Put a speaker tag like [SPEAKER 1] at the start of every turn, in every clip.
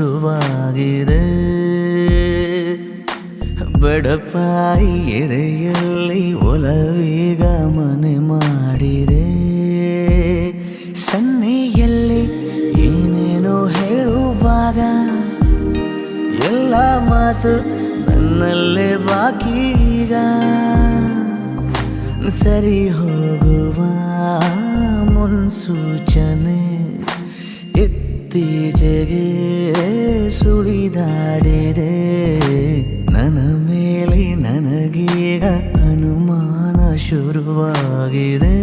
[SPEAKER 1] ಶುರುವಾಗಿದೆ. ಬಡಪಾಯಿ ಎದೆಯಲ್ಲಿ ಒಲವೀಗ ಮನೆ ಮಾಡಿದೆ. ಸನ್ನೆಯಲ್ಲಿ ಏನೇನೋ ಹೇಳುವಾಗ ಎಲ್ಲ ಮಾತು ನನ್ನಲ್ಲೇ ಬಾಕೀಗ. ಸರಿ ಹೋಗುವ ಮುನ್ಸೂಚನೆ ಇತ್ತೀಚೆಗೆ ಸುಳಿದಾಡಿದೆ. ನನ್ನ ಮೇಲೆ ನನಗೀಗ ಅನುಮಾನ ಶುರುವಾಗಿದೆ.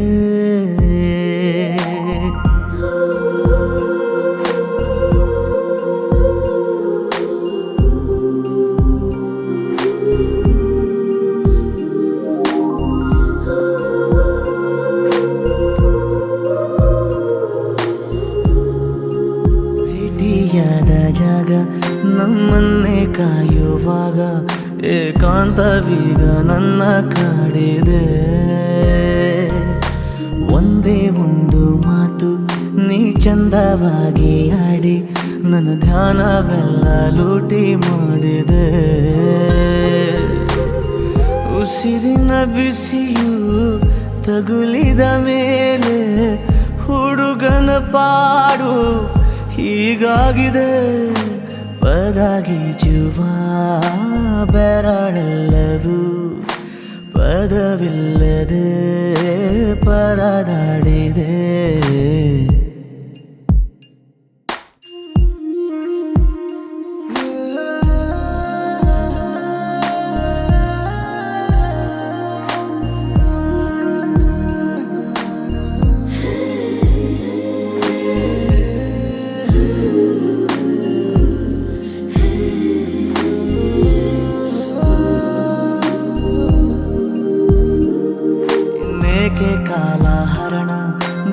[SPEAKER 1] ಜಾಗ ನಮ್ಮನ್ನೇ ಕಾಯುವಾಗ ಏಕಾಂತವೀಗ ನನ್ನ ಕಾಡಿದೆ. ಒಂದೇ ಒಂದು ಮಾತು ನೀ ಚಂದವಾಗಿ ಆಡಿ ನನ್ನ ಧ್ಯಾನವೆಲ್ಲ ಲೂಟಿ ಮಾಡಿದೆ. ಉಸಿರಿನ ಬಿಸಿಯು ತಗುಲಿದ ಮೇಲೆ ಹುಡುಗನ ಪಾಡು ಹೀಗಾಗಿದೆ. ಪದಗೀಜುವ ಬೆರಳೆಲ್ಲವೂ ಪದವಿಲ್ಲದೆ ಪರದಾಡಿದೆ. ಕಾಲಹರಣ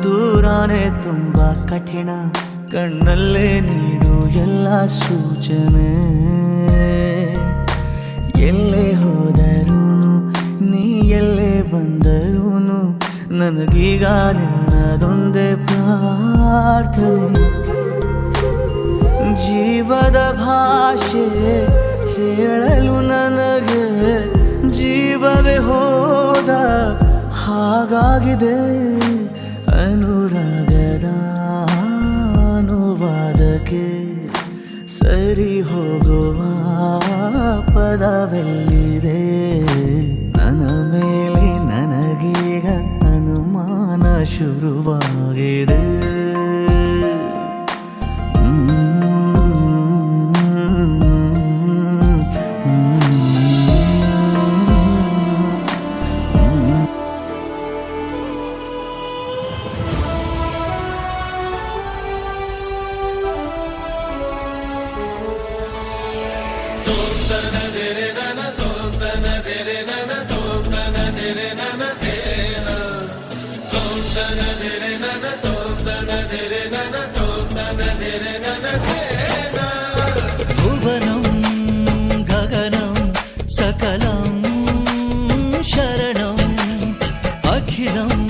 [SPEAKER 1] ದೂರಾನೆ ತುಂಬ ಕಠಿಣ. ಕಣ್ಣಲ್ಲೇ ನೀಡು ಎಲ್ಲ ಸೂಚನೆ. ಎಲ್ಲೇ ಹೋದರೂ ನೀ ಎಲ್ಲೇ ಬಂದರೂ ನನಗೀಗ ನಿನ್ನದೊಂದೇ ಪ್ರಾರ್ಥನೆ. ಜೀವದ ಭಾಷೆ ಹೇಳಲು ನನಗೆ ಜೀವವೇ ಹೋದ ಹಾಗಾಗಿದೆ. ಅನುರಾಗದ ಅನುವಾದಕ್ಕೆ ಸರಿ ಹೋಗುವ ಪದವೆಲ್ಲಿದೆ. ನನ್ನ ಮೇಲೆ ನನಗೀಗ ಅನುಮಾನ ಶುರುವಾಗಿದೆ.
[SPEAKER 2] ಭುವನಂ ಗಗನಂ ಸಕಲಂ ಶರಣಂ ಅಖಿಲಂ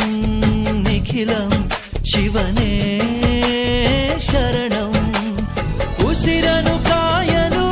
[SPEAKER 2] ನಿಖಿಲಂ ಶಿವನೇ ಶರಣಂ. ಉಸಿರನು ಕಾಯಲು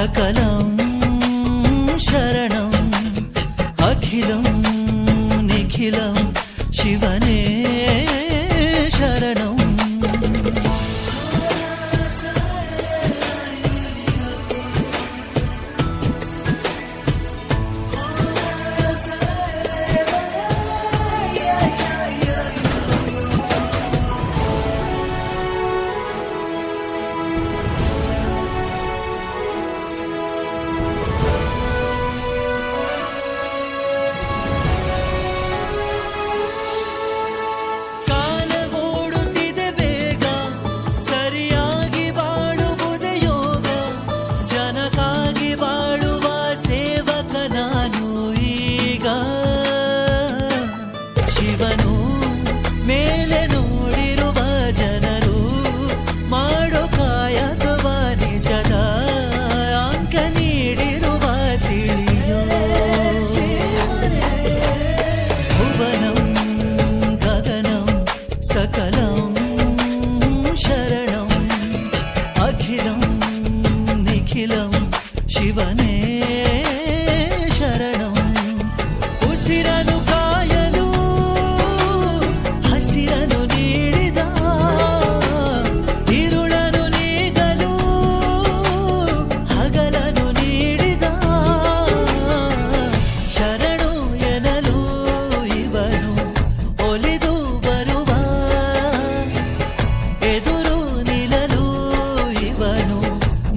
[SPEAKER 2] सकलं शरणं अखिलं निखिलं शिवने शरणं ಶಿವನೇ ಶರಣಂ ಉಸಿರನು ಕಾಯಲು ಹಸಿರನು ನೀಡಿದ ഇരുಳನು ನೀಗಲು ಹಗಲನು ನೀಡಿದ ಶರಣು ಎನ್ನಲು ಇವನು ಒಲಿದು ಬರುವ ಎದುರು ನಿಲ್ಲಲು ಇವನು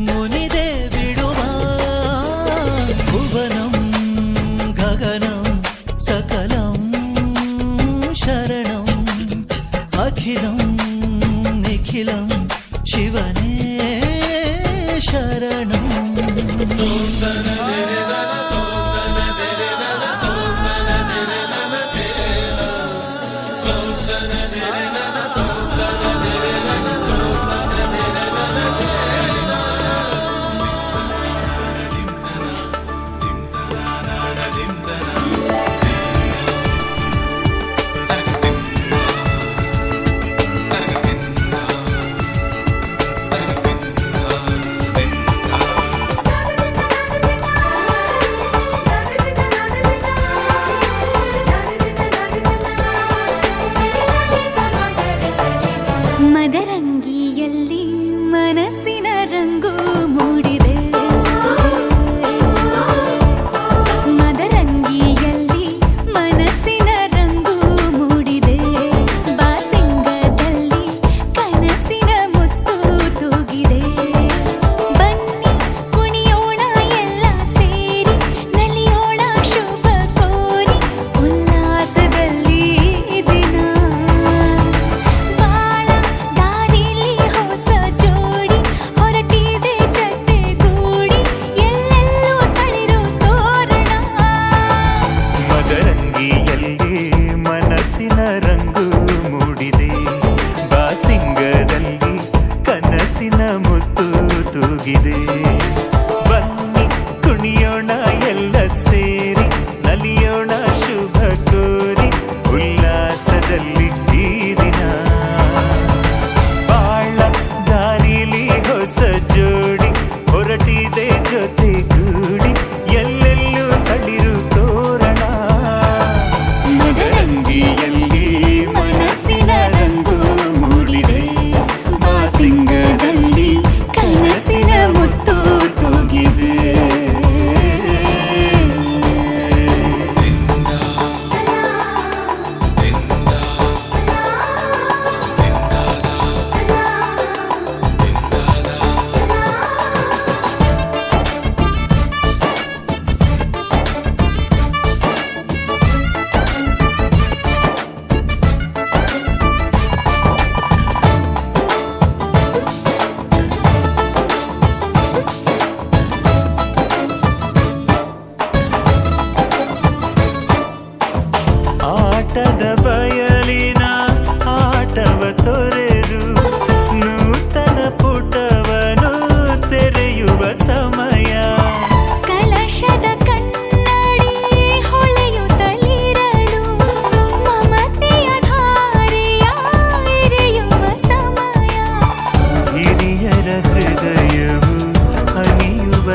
[SPEAKER 2] ಮುನಿದೆ भुवनं गगनं सकलं शरणं अखिलं निखिलं शिवने शरणं
[SPEAKER 3] ಮದರಂಗಿಯಲ್ಲಿ ಮನಸ್ಸಿನ ರಂಗು ಮೂಡಿದೆ ಮದರಂಗಿಯಲ್ಲಿ ಮನಸ್ಸಿನ ರಂಗು ಮೂಡಿದೆ ಬಾಸಿಂಗದಲ್ಲಿ ಕನಸಿನ ಮುತ್ತು ತೂಗಿದೆ ಬನ್ನಿ ಕುಣಿಯೋಣ ಎಲ್ಲ ಸೇರಿ ನಲಿಯೋಣ ಶುಭ ಕೋರಿ ಉಲ್ಲಾಸದಲ್ಲಿ ದಿನ
[SPEAKER 1] ಮನಸ್ಸಿನ ರಂಗು ಮೂಡಿದೆ ಬಾಸಿಂಗದಲ್ಲಿ ಕನಸಿನ ಮುತ್ತು ತೂಗಿದೆ ಬನ್ನಿ ಕುಣಿಯೋಣ ಎಲ್ಲ ಸೇರಿ ನಲಿಯೋಣ ಶುಭ ಕೋರಿ ಉಲ್ಲಾಸದಲ್ಲಿ ಈ ದಿನ ಬಾಳ ದಾರಿಲಿ ಹೊಸ ಜೋಡಿ ಹೊರಟಿದೆ ಜೊತೆಗೂಡಿ ಎಲ್ಲೆಲ್ಲೂ ತಳಿರು ತೋರಣ ಮದರಂಗಿಯಲ್ಲಿ ಮನಸ್ಸಿನ ರಂಗು ಮೂಡಿದೆ ಬಾಸಿಂಗದಲ್ಲಿ ಕನಸಿನ ಮುತ್ತು ತೂಗಿದೆ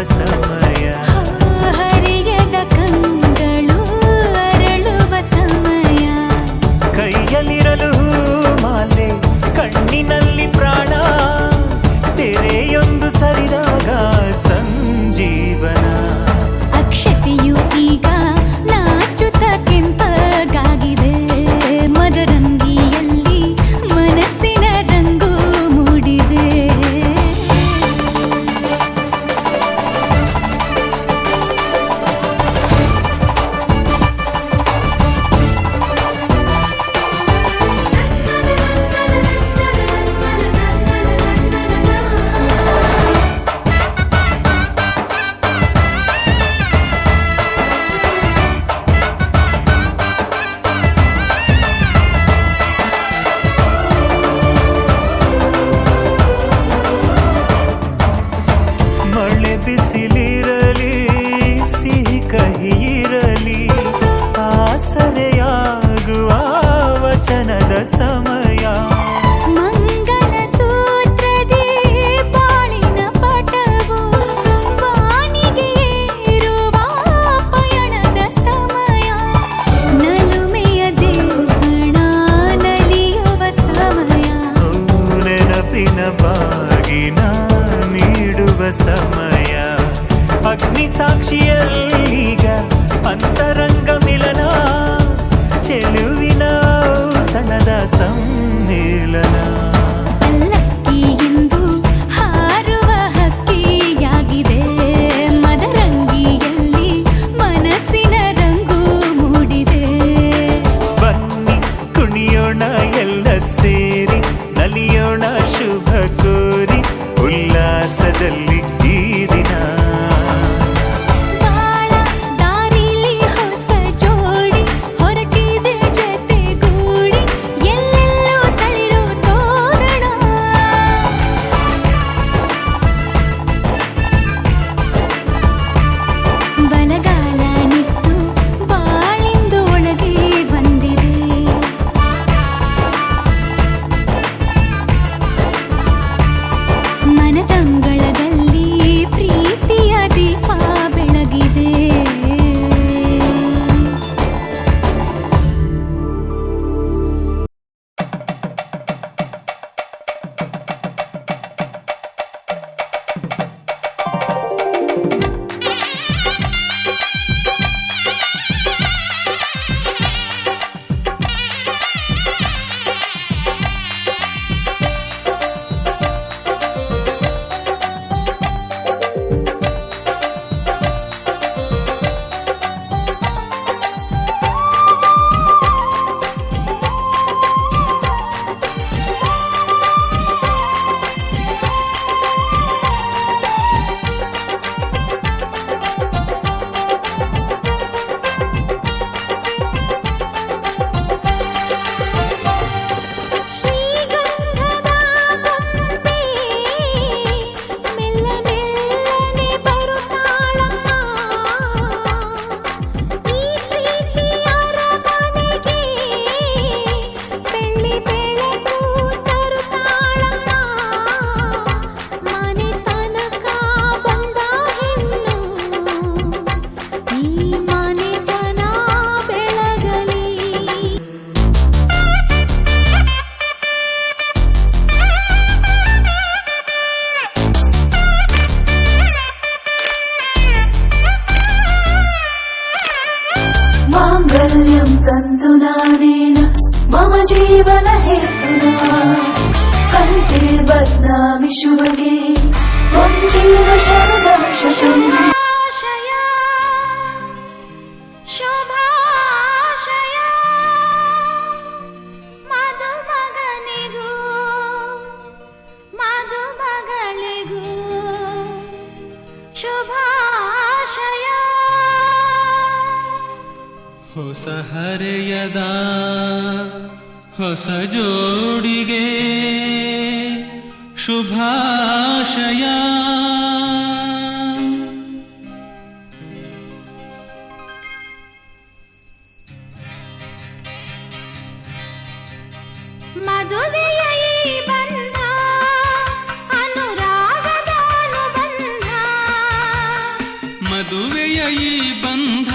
[SPEAKER 1] ಸಮಯ.
[SPEAKER 3] ಹರಿಯದ ಕಂಗಳು ಅರಳುವ ಸಮಯ.
[SPEAKER 1] ಕೈಯಲ್ಲಿರಲು ಮಾಲೆ ಕಣ್ಣಿನಲ್ಲಿ ಪ್ರಾಣ ತೆರೆಯೊಂದು ಸರಿದಾಗ ಸಂಜೀವನ.
[SPEAKER 3] ಅಕ್ಷತೆಯು ಈಗ ನಾಚುತ್ತ ಕೆಂಪಗಾಗಿದೆ. ಮದರಂಗಿಯಲ್ಲಿ ಮನಸ್ಸಿನ ರಂಗು ಮೂಡಿದೆ.
[SPEAKER 1] ಮಳೆ ಬಿಸಿಲಿರಲಿ ಸಿಹಿ ಕಹಿ ಇರಲಿ ಆಸರೆಯಾಗುವ ವಚನದ ಸಮಯ.
[SPEAKER 3] ಮಂಗಲ ಸೂತ್ರದಿ ಬಾಳಿನ ಪಟವು ಬಾನಿಗೆ ಏರುವ ಪಯಣದ ಸಮಯ. ನಲುಮೆಯ ದೇವಣ ನಲಿಯುವ ಸಮಯ.
[SPEAKER 1] ನೆನಪಿನ ಬಾಗಿನ ನೀಡುವ ಸಮಯ. ಅಗ್ನಿ ಸಾಕ್ಷಿಯಲ್ಲೀಗ ಅಂತರಂಗ ಮಿಲನ. ಚೆಲುವಿನ ತನದ ಸಮ್ಮಿಲನ.
[SPEAKER 3] ಪಲ್ಲಕ್ಕಿ ಎಂದು ಹಾರುವ ಹಕ್ಕಿಯಾಗಿದೆ. ಮದರಂಗಿಯಲ್ಲಿ ಮನಸ್ಸಿನ ರಂಗು ಮೂಡಿದೆ.
[SPEAKER 1] ಬನ್ನಿ ಕುಣಿಯೋಣ ಎಲ್ಲ ಸೇರಿ ನಲಿಯೋಣ ಶುಭ ಕೋರಿ ಉಲ್ಲಾಸದಲ್ಲಿ ಈ ದಿನ.
[SPEAKER 3] ಬಾಳ ದಾರಿಲಿ ಹೊಸ ಜೋಡಿ ಹೊರಟಿದೆ ಜತೆಗೂಡಿ. ಎಲ್ಲೆಲ್ಲೂ ತಳಿರು ತೋರಣ. ಬಲಗಾಲ ನಿಟ್ಟು ಬಾಳಿಂದು ಒಳಗೆ ಬಂದಿದೆ. ಮನದಂಗಳದಲ್ಲಿ ಪ್ರೀತಿಯ ದೀಪ ಬೆಳಗಿದೆ. ಶ್ರೀಗಂಧದ ಗೊಂಬೆ ಮೆಲ್ಲ ಮೆಲ್ಲನೆ ಬರುತ್ತಾಳಮ್ಮ. ಈ ಪ್ರೀತಿಯ ಅರಮನೆಗೆ ಬೆಳ್ಳಿ ಬೆಳಕು ತರುತ್ತಾಳಮ್ಮ. ಮನೆ ತನಕ ಬಂದ ಹೆಣ್ಣು ಈ ಮನೆತನ ಬೆಳಗಲಿ.
[SPEAKER 4] माङ्गल्यं तन्तु नानेन मम जीवन हेतुना कण्ठे बध्नामि शुभगे त्वं जीव शरदां शतम्.
[SPEAKER 3] ಶುಭಾಶಯ ಶುಭಾಶಯ ಮದುಮಗನಿಗೂ ಮದುಮಗಳಿಗೂ ಶುಭಾಶಯ.
[SPEAKER 2] ಹೊಸ ಹರೆಯದ ಹೊಸ ಜೋಡಿಗೆ ಶುಭಾಶಯ.
[SPEAKER 3] ಮದುವೆಯ ಈ ಬಂಧ ಅನುರಾಗದ ಅನುಬಂಧ.
[SPEAKER 2] ಮದುವೆಯ ಈ ಬಂಧ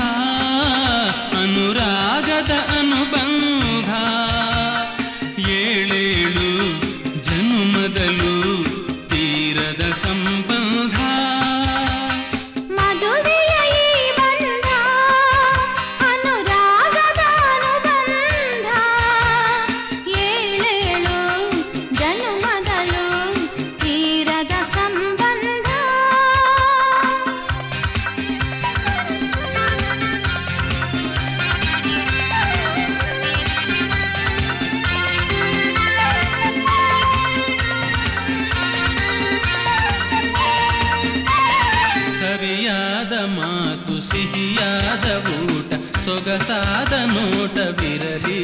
[SPEAKER 2] ಅನುರಾಗದ ಅನುಬಂಧ ಏಳೇಳು ಜನುಮದಲು ತೀರದ ಸಂಬಂಧ
[SPEAKER 3] ಮದುವೆಯ ಈ ಬಂಧ ಅನುರಾಗದ ಅನುಬಂಧ ಏಳೇಳು ಜನುಮದಲು ತೀರದ ಸಂಬಂಧ
[SPEAKER 2] ಸರಿಯಾದ ಮಾತು ಸಿಹಿಯಾದ ಊಟ ಸೊಗಸಾದ ನೋಟವಿರಲಿ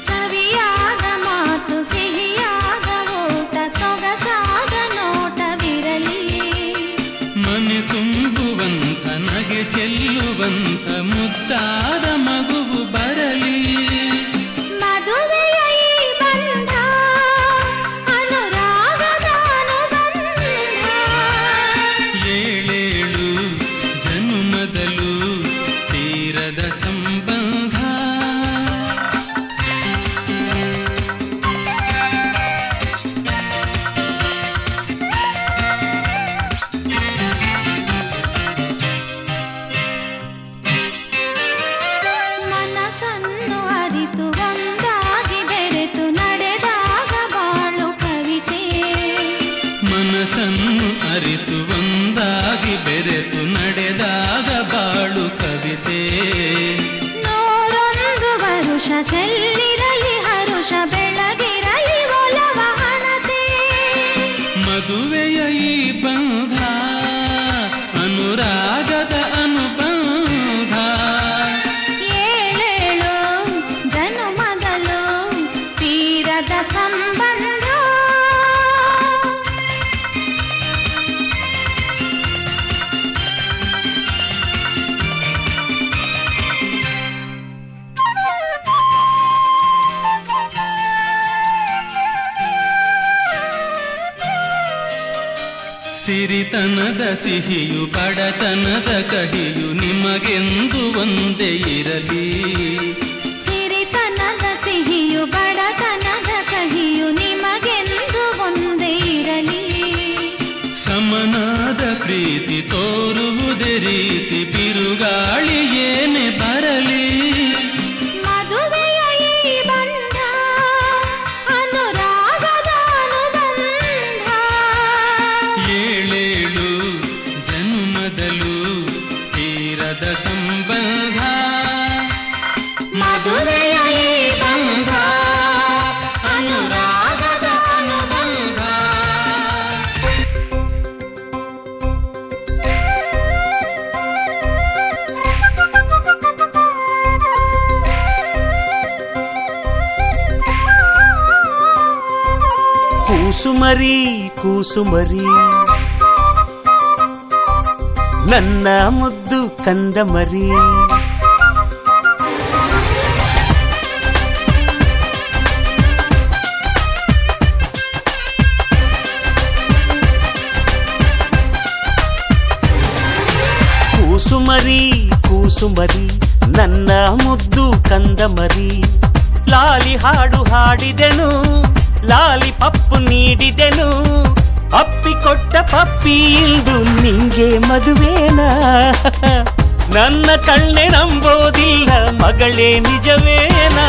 [SPEAKER 3] ಸವಿಯಾದ ಮಾತು ಸಿಹಿಯಾದ ಊಟ ಸೊಗಸಾದ ನೋಟವಿರಲಿ
[SPEAKER 2] ಮನೆ ತುಂಬುವಂಥ ನಗೆ ಚೆಲ್ಲುವಂಥ ಮುದ್ದಾದ ಮಗುವು ಬರಲಿ
[SPEAKER 3] ಮದುವೆಯ ಈ ಬಂಧ ಅನುರಾಗದ ಅನುಬಂಧ
[SPEAKER 2] ಏಳೇಳು ಜನುಮದಲು ತೀರದ ಸಂಬಂಧ
[SPEAKER 3] ಮನಸ್ಸನ್ನು ಅರಿತು ಒಂದಾಗಿ ಬೆರೆತು ನಡೆದಾಗ ಬಾಳು ಕವಿತೆ
[SPEAKER 2] ಮನಸ್ಸನ್ನು ಅರಿತು ಒಂದಾಗಿ ಬೆರೆತು ನಡೆದಾಗ ಬಾಳು ಕವಿತೆ
[SPEAKER 3] ನೂರೊಂದು ವರುಷ ಚೆಲ್ಲಿರಲಿ ಹರುಷ ಬೆಳಗಿರಲಿ ಒಲವಹನತೆ
[SPEAKER 2] ಮದುವೆಯ ಈ ಬಂಧ ಅನುರಾಗದ ಅನುಬಂಧ
[SPEAKER 3] ಏಳೇಳು ಜನುಮದಲು ತೀರದ ಸಂಬಂಧ
[SPEAKER 2] ಸಿರಿತನದ ಸಿಹಿಯು ಬಡತನದ ಕಹಿಯು ನಿಮಗೆಂದು ಒಂದೇ ಇರಲಿ
[SPEAKER 3] ಸಿರಿತನದ ಸಿಹಿಯು ಬಡತನದ ಕಹಿಯು ನಿಮಗೆಂದು ಒಂದೇ ಇರಲಿ
[SPEAKER 2] ಸಮನಾದ ಪ್ರೀತಿ ತೋರುವುದೇ ರೀತಿ ಬಿರುಗಾಳಿ ಏನೇ ಬರಲಿ
[SPEAKER 3] ಮದುವೆಯ ಈ ಬಂಧ ಅನುರಾಗದ ಅನುಬಂಧ
[SPEAKER 2] ಏಳೇಳು ಜನ್ಮದಲು ತೀರದ ಸಂಬಂಧ
[SPEAKER 3] ಮದುವೆಯ ಈ ಬಂಧ ಅನುರಾಗದ ಅನುಬಂಧ
[SPEAKER 1] ಕೂಸುಮರಿ ಕೂಸುಮರಿ ನನ್ನ ಮುದ್ದು ಕಂದ ಮರಿ ಕೂಸುಮರಿ ಕೂಸುಮರಿ ನನ್ನ ಮುದ್ದು ಕಂದ ಮರಿ ಲಾಲಿ ಹಾಡು ಹಾಡಿದೆನು ಲಾಲಿ ಪಪ್ಪು ನೀಡಿದೆನು ಅಪ್ಪಿಕೊಟ್ಟ ಪಪ್ಪಿ ಇಂದು ನಿಂಗೆ ಮದುವೇನಾ ನನ್ನ ಕಣ್ಣೆ ನಂಬೋದಿಲ್ಲ ಮಗಳೇ ನಿಜವೇನಾ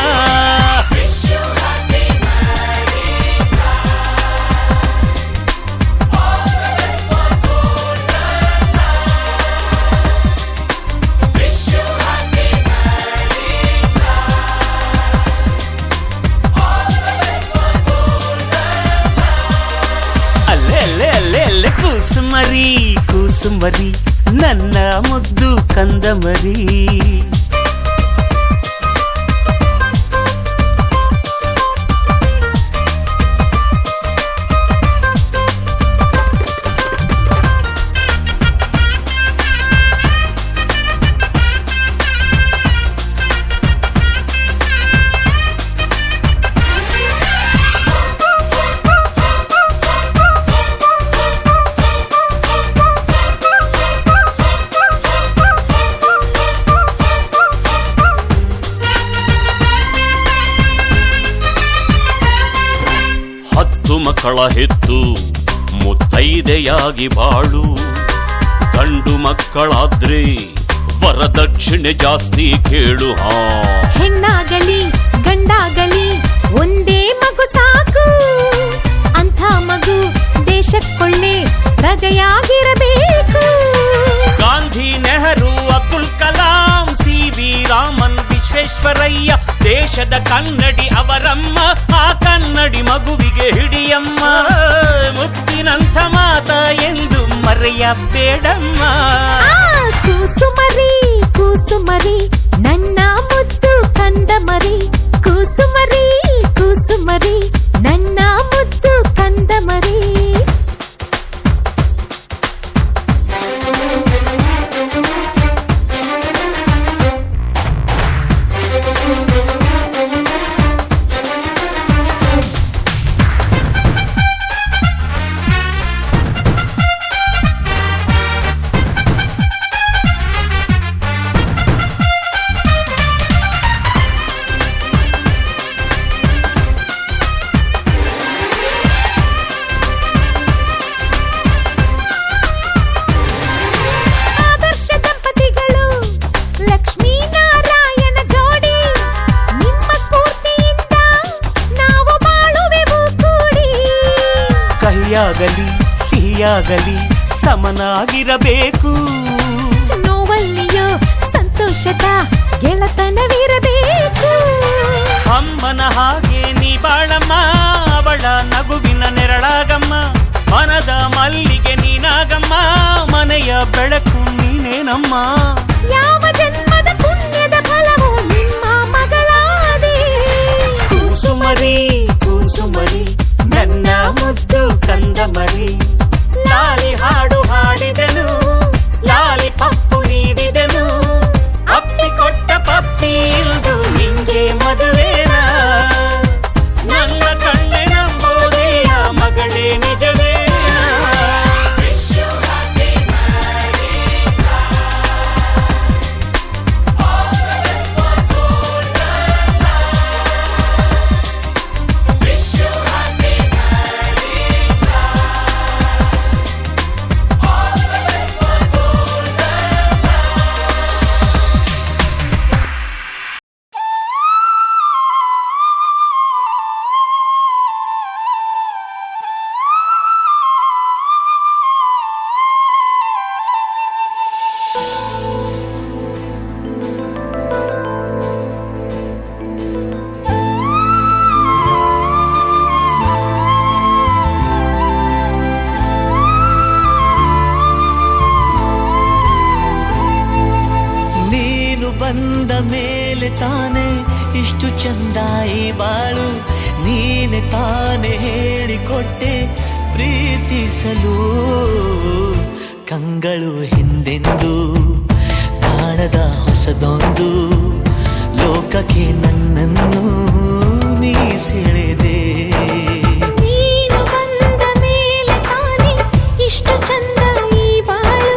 [SPEAKER 1] ಅಲ್ಲೆ ಕೂಸುಮರಿ ಕೂಸುಮರಿ ನನ್ನ ಮುದ್ದು ಕಂದ ಮರಿ ಮಕ್ಕಳ ಹೆತ್ತು ಮುತ್ತೈದೆಯಾಗಿ ಬಾಳು. ಗಂಡು ಮಕ್ಕಳಾದ್ರೆ ವರದಕ್ಷಿಣೆ ಜಾಸ್ತಿ ಕೇಳು.
[SPEAKER 3] ಹೆಣ್ಣಾಗಲಿ ಗಂಡಾಗಲಿ ಒಂದೇ ಮಗು ಸಾಕು. ಅಂಥ ಮಗು ದೇಶಕ್ಕೊಳ್ಳೆ ಪ್ರಜೆಯಾಗಿರಬೇಕು.
[SPEAKER 1] ಗಾಂಧಿ, ನೆಹರು, ಅಬ್ದುಲ್ ಕಲಾಂ, ಸಿ.ವಿ. ರಾಮನ್, ವಿಶ್ವೇಶ್ವರಯ್ಯ ದೇಶದ ಕನ್ನಡಿ ಅವರಮ್ಮ. ಆ ಕನ್ನಡಿ ಮಗುವಿಗೆ ಹಿಡಿಯಮ್ಮ. ಮುತ್ತಿನಂಥ ಮಾತ ಎಂದು ಮರೆಯಬೇಡಮ್ಮ.
[SPEAKER 3] ಕೂಸುಮರಿ ಕೂಸುಮರಿ ನನ್ನ ಮುದ್ದು ಕಂದ ಮರಿ. ಕೂಸುಮರಿ ಕೂಸುಮರಿ ನನ್ನ ಮುದ್ದು ಕಂದ ಮರಿ.
[SPEAKER 1] ಕಹಿಯಾಗಲಿ ಸಿಹಿಯಾಗಲಿ ಸಮನಾಗಿರಬೇಕು.
[SPEAKER 3] ನೋವಲ್ಲಿಯೋ ಸಂತೋಷದ ಗೆಳತನವಿರಬೇಕು.
[SPEAKER 1] ಅಮ್ಮನ ಹಾಗೆ ನೀ ಬಾಳಮ್ಮ. ಅವಳ ನಗುವಿನ ನೆರಳಾಗಮ್ಮ. ಮನದ ಮಲ್ಲಿಗೆ ನೀನಾಗಮ್ಮ. ಮನೆಯ ಬೆಳಕು ನೀನೇನಮ್ಮ.
[SPEAKER 3] ಯಾವ ಜನ್ಮದ ಪುಣ್ಯದ ಫಲವು ನಿಮ್ಮ ಮಗಳಾದೆ.
[SPEAKER 1] ಕೂಸುಮರಿ ಕೂಸುಮರಿ ನನ್ನ ಮುದ್ದು ಕಂದ ಮರಿ. ಲಾಲಿ ಹಾಡು ಹಾಡಿದೆನು, ಲಾಲಿ ಪಪ್ಪು ನೀಡಿದೆನು. ಅಪ್ಪಿಕೊಟ್ಟ ಪಪ್ಪಿ ಇಲ್ದು ನಿಂಗೆ ಮದುವೆನ. ನನ್ನ ಕಣ್ಣೆ ನಂಬೋದಿಲ್ಲ ಮಗಳೇ ನಿಜವೇನ.
[SPEAKER 5] ಬಂದ ಮೇಲೆ ತಾನೆ ಇಷ್ಟು ಚಂದಾಯಿ ಬಾಳು. ನೀನೆ ತಾನೆ ಹೇಳಿಕೊಟ್ಟೆ ಪ್ರೀತಿಸಲು. ಕಂಗಳು ಹಿಂದೆಂದು ಕಾಣದ ಹೊಸದೊಂದು ಲೋಕಕ್ಕೆ ನನ್ನನ್ನು ನೀ ಸೆಳೆದೆ.
[SPEAKER 3] ನೀನು ಬಂದ ಮೇಲೆ ತಾನೆ ಇಷ್ಟು ಚಂದ ಈ ಬಾಳು.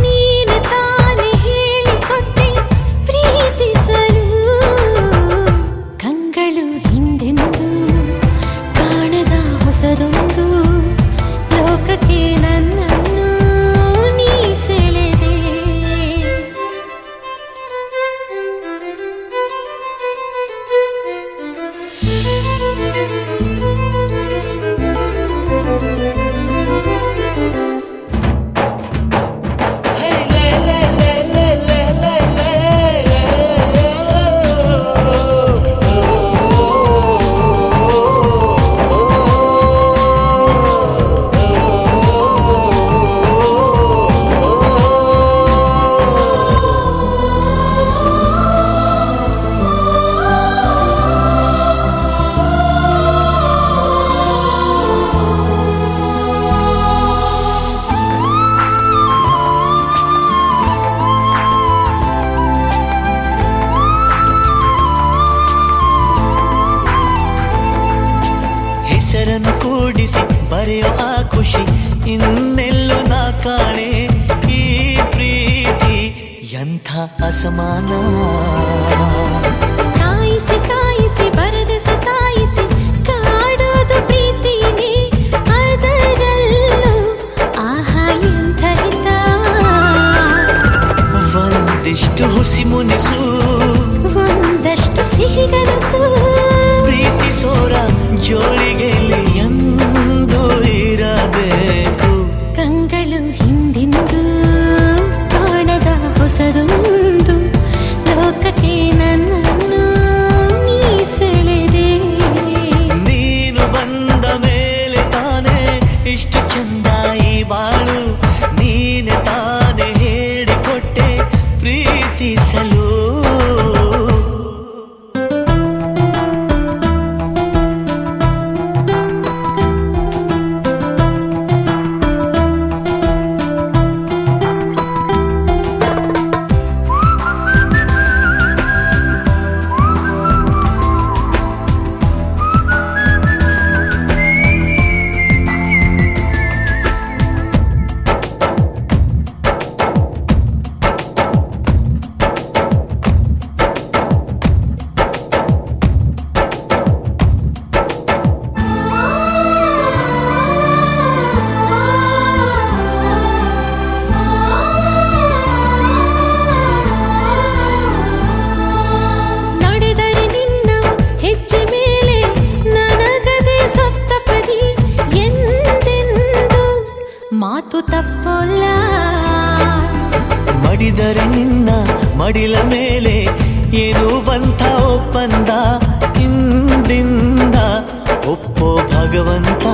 [SPEAKER 3] ನೀನು ತಾನೆ ಹೇಳಿಕೊಟ್ಟೆ ಪ್ರೀತಿಸಲು. ಕಂಗಳು ಹಿಂದೆಂದು ಕಾಣದ ಹೊಸದೊಂದು ಲೋಕಕ್ಕೆ ನನ್ನನ್ನು ನೀ ಸೆಳೆದೆ.
[SPEAKER 5] ಹೆಸರನ್ನು ಕೂಡಿಸಿ ಬರೆಯೋ ಆ ಖುಷಿ ಇನ್ನೆಲ್ಲೂ ನಾ ಕಾಣೆ. ಈ ಪ್ರೀತಿ ಎಂಥ ಅಸಮಾನ.
[SPEAKER 3] ಕಾಯಿಸಿ ಕಾಯಿಸಿ ಬರೆದ ಸತಾಯಿಸಿ ಕಾಡೋದು ಪ್ರೀತಿನೇ.
[SPEAKER 5] ಒಂದಿಷ್ಟು ಹುಸಿ ಮುನಿಸು
[SPEAKER 3] ಒಂದಷ್ಟು ಸಿಹಿಗನಸು
[SPEAKER 5] ಪ್ರೀತಿ ಸೋರ ಜೋಳಿಗೆಯಲ್ಲಿ ಎಂದು ಇರಬೇಕು
[SPEAKER 3] ಕಂಗಳು ಹಿಂದಿಂದು ಕಾಣದ ಹೊಸದೊಂದು ಲೋಕಕ್ಕೆ ನನ್ನನ್ನು ನೀ ಸೆಳೆದೆ
[SPEAKER 5] ನೀನು ಬಂದ ಮೇಲೆ ತಾನೇ ಇಷ್ಟು ಚಂದ ಈ ಬಾಳು ನೀನೆ ತಾನೇ ಹೇಳಿಕೊಟ್ಟೆ ಪ್ರೀತಿಸಲು
[SPEAKER 3] ಮಾತು ತಪ್ಪಲ್ಲ
[SPEAKER 5] ಮಡಿದರೆ ನಿನ್ನ ಮಡಿಲ ಮೇಲೆ ಇರುವಂಥ ಒಪ್ಪಂದ ಹಿಂದಿಂದ ಒಪ್ಪೋ ಭಗವಂತ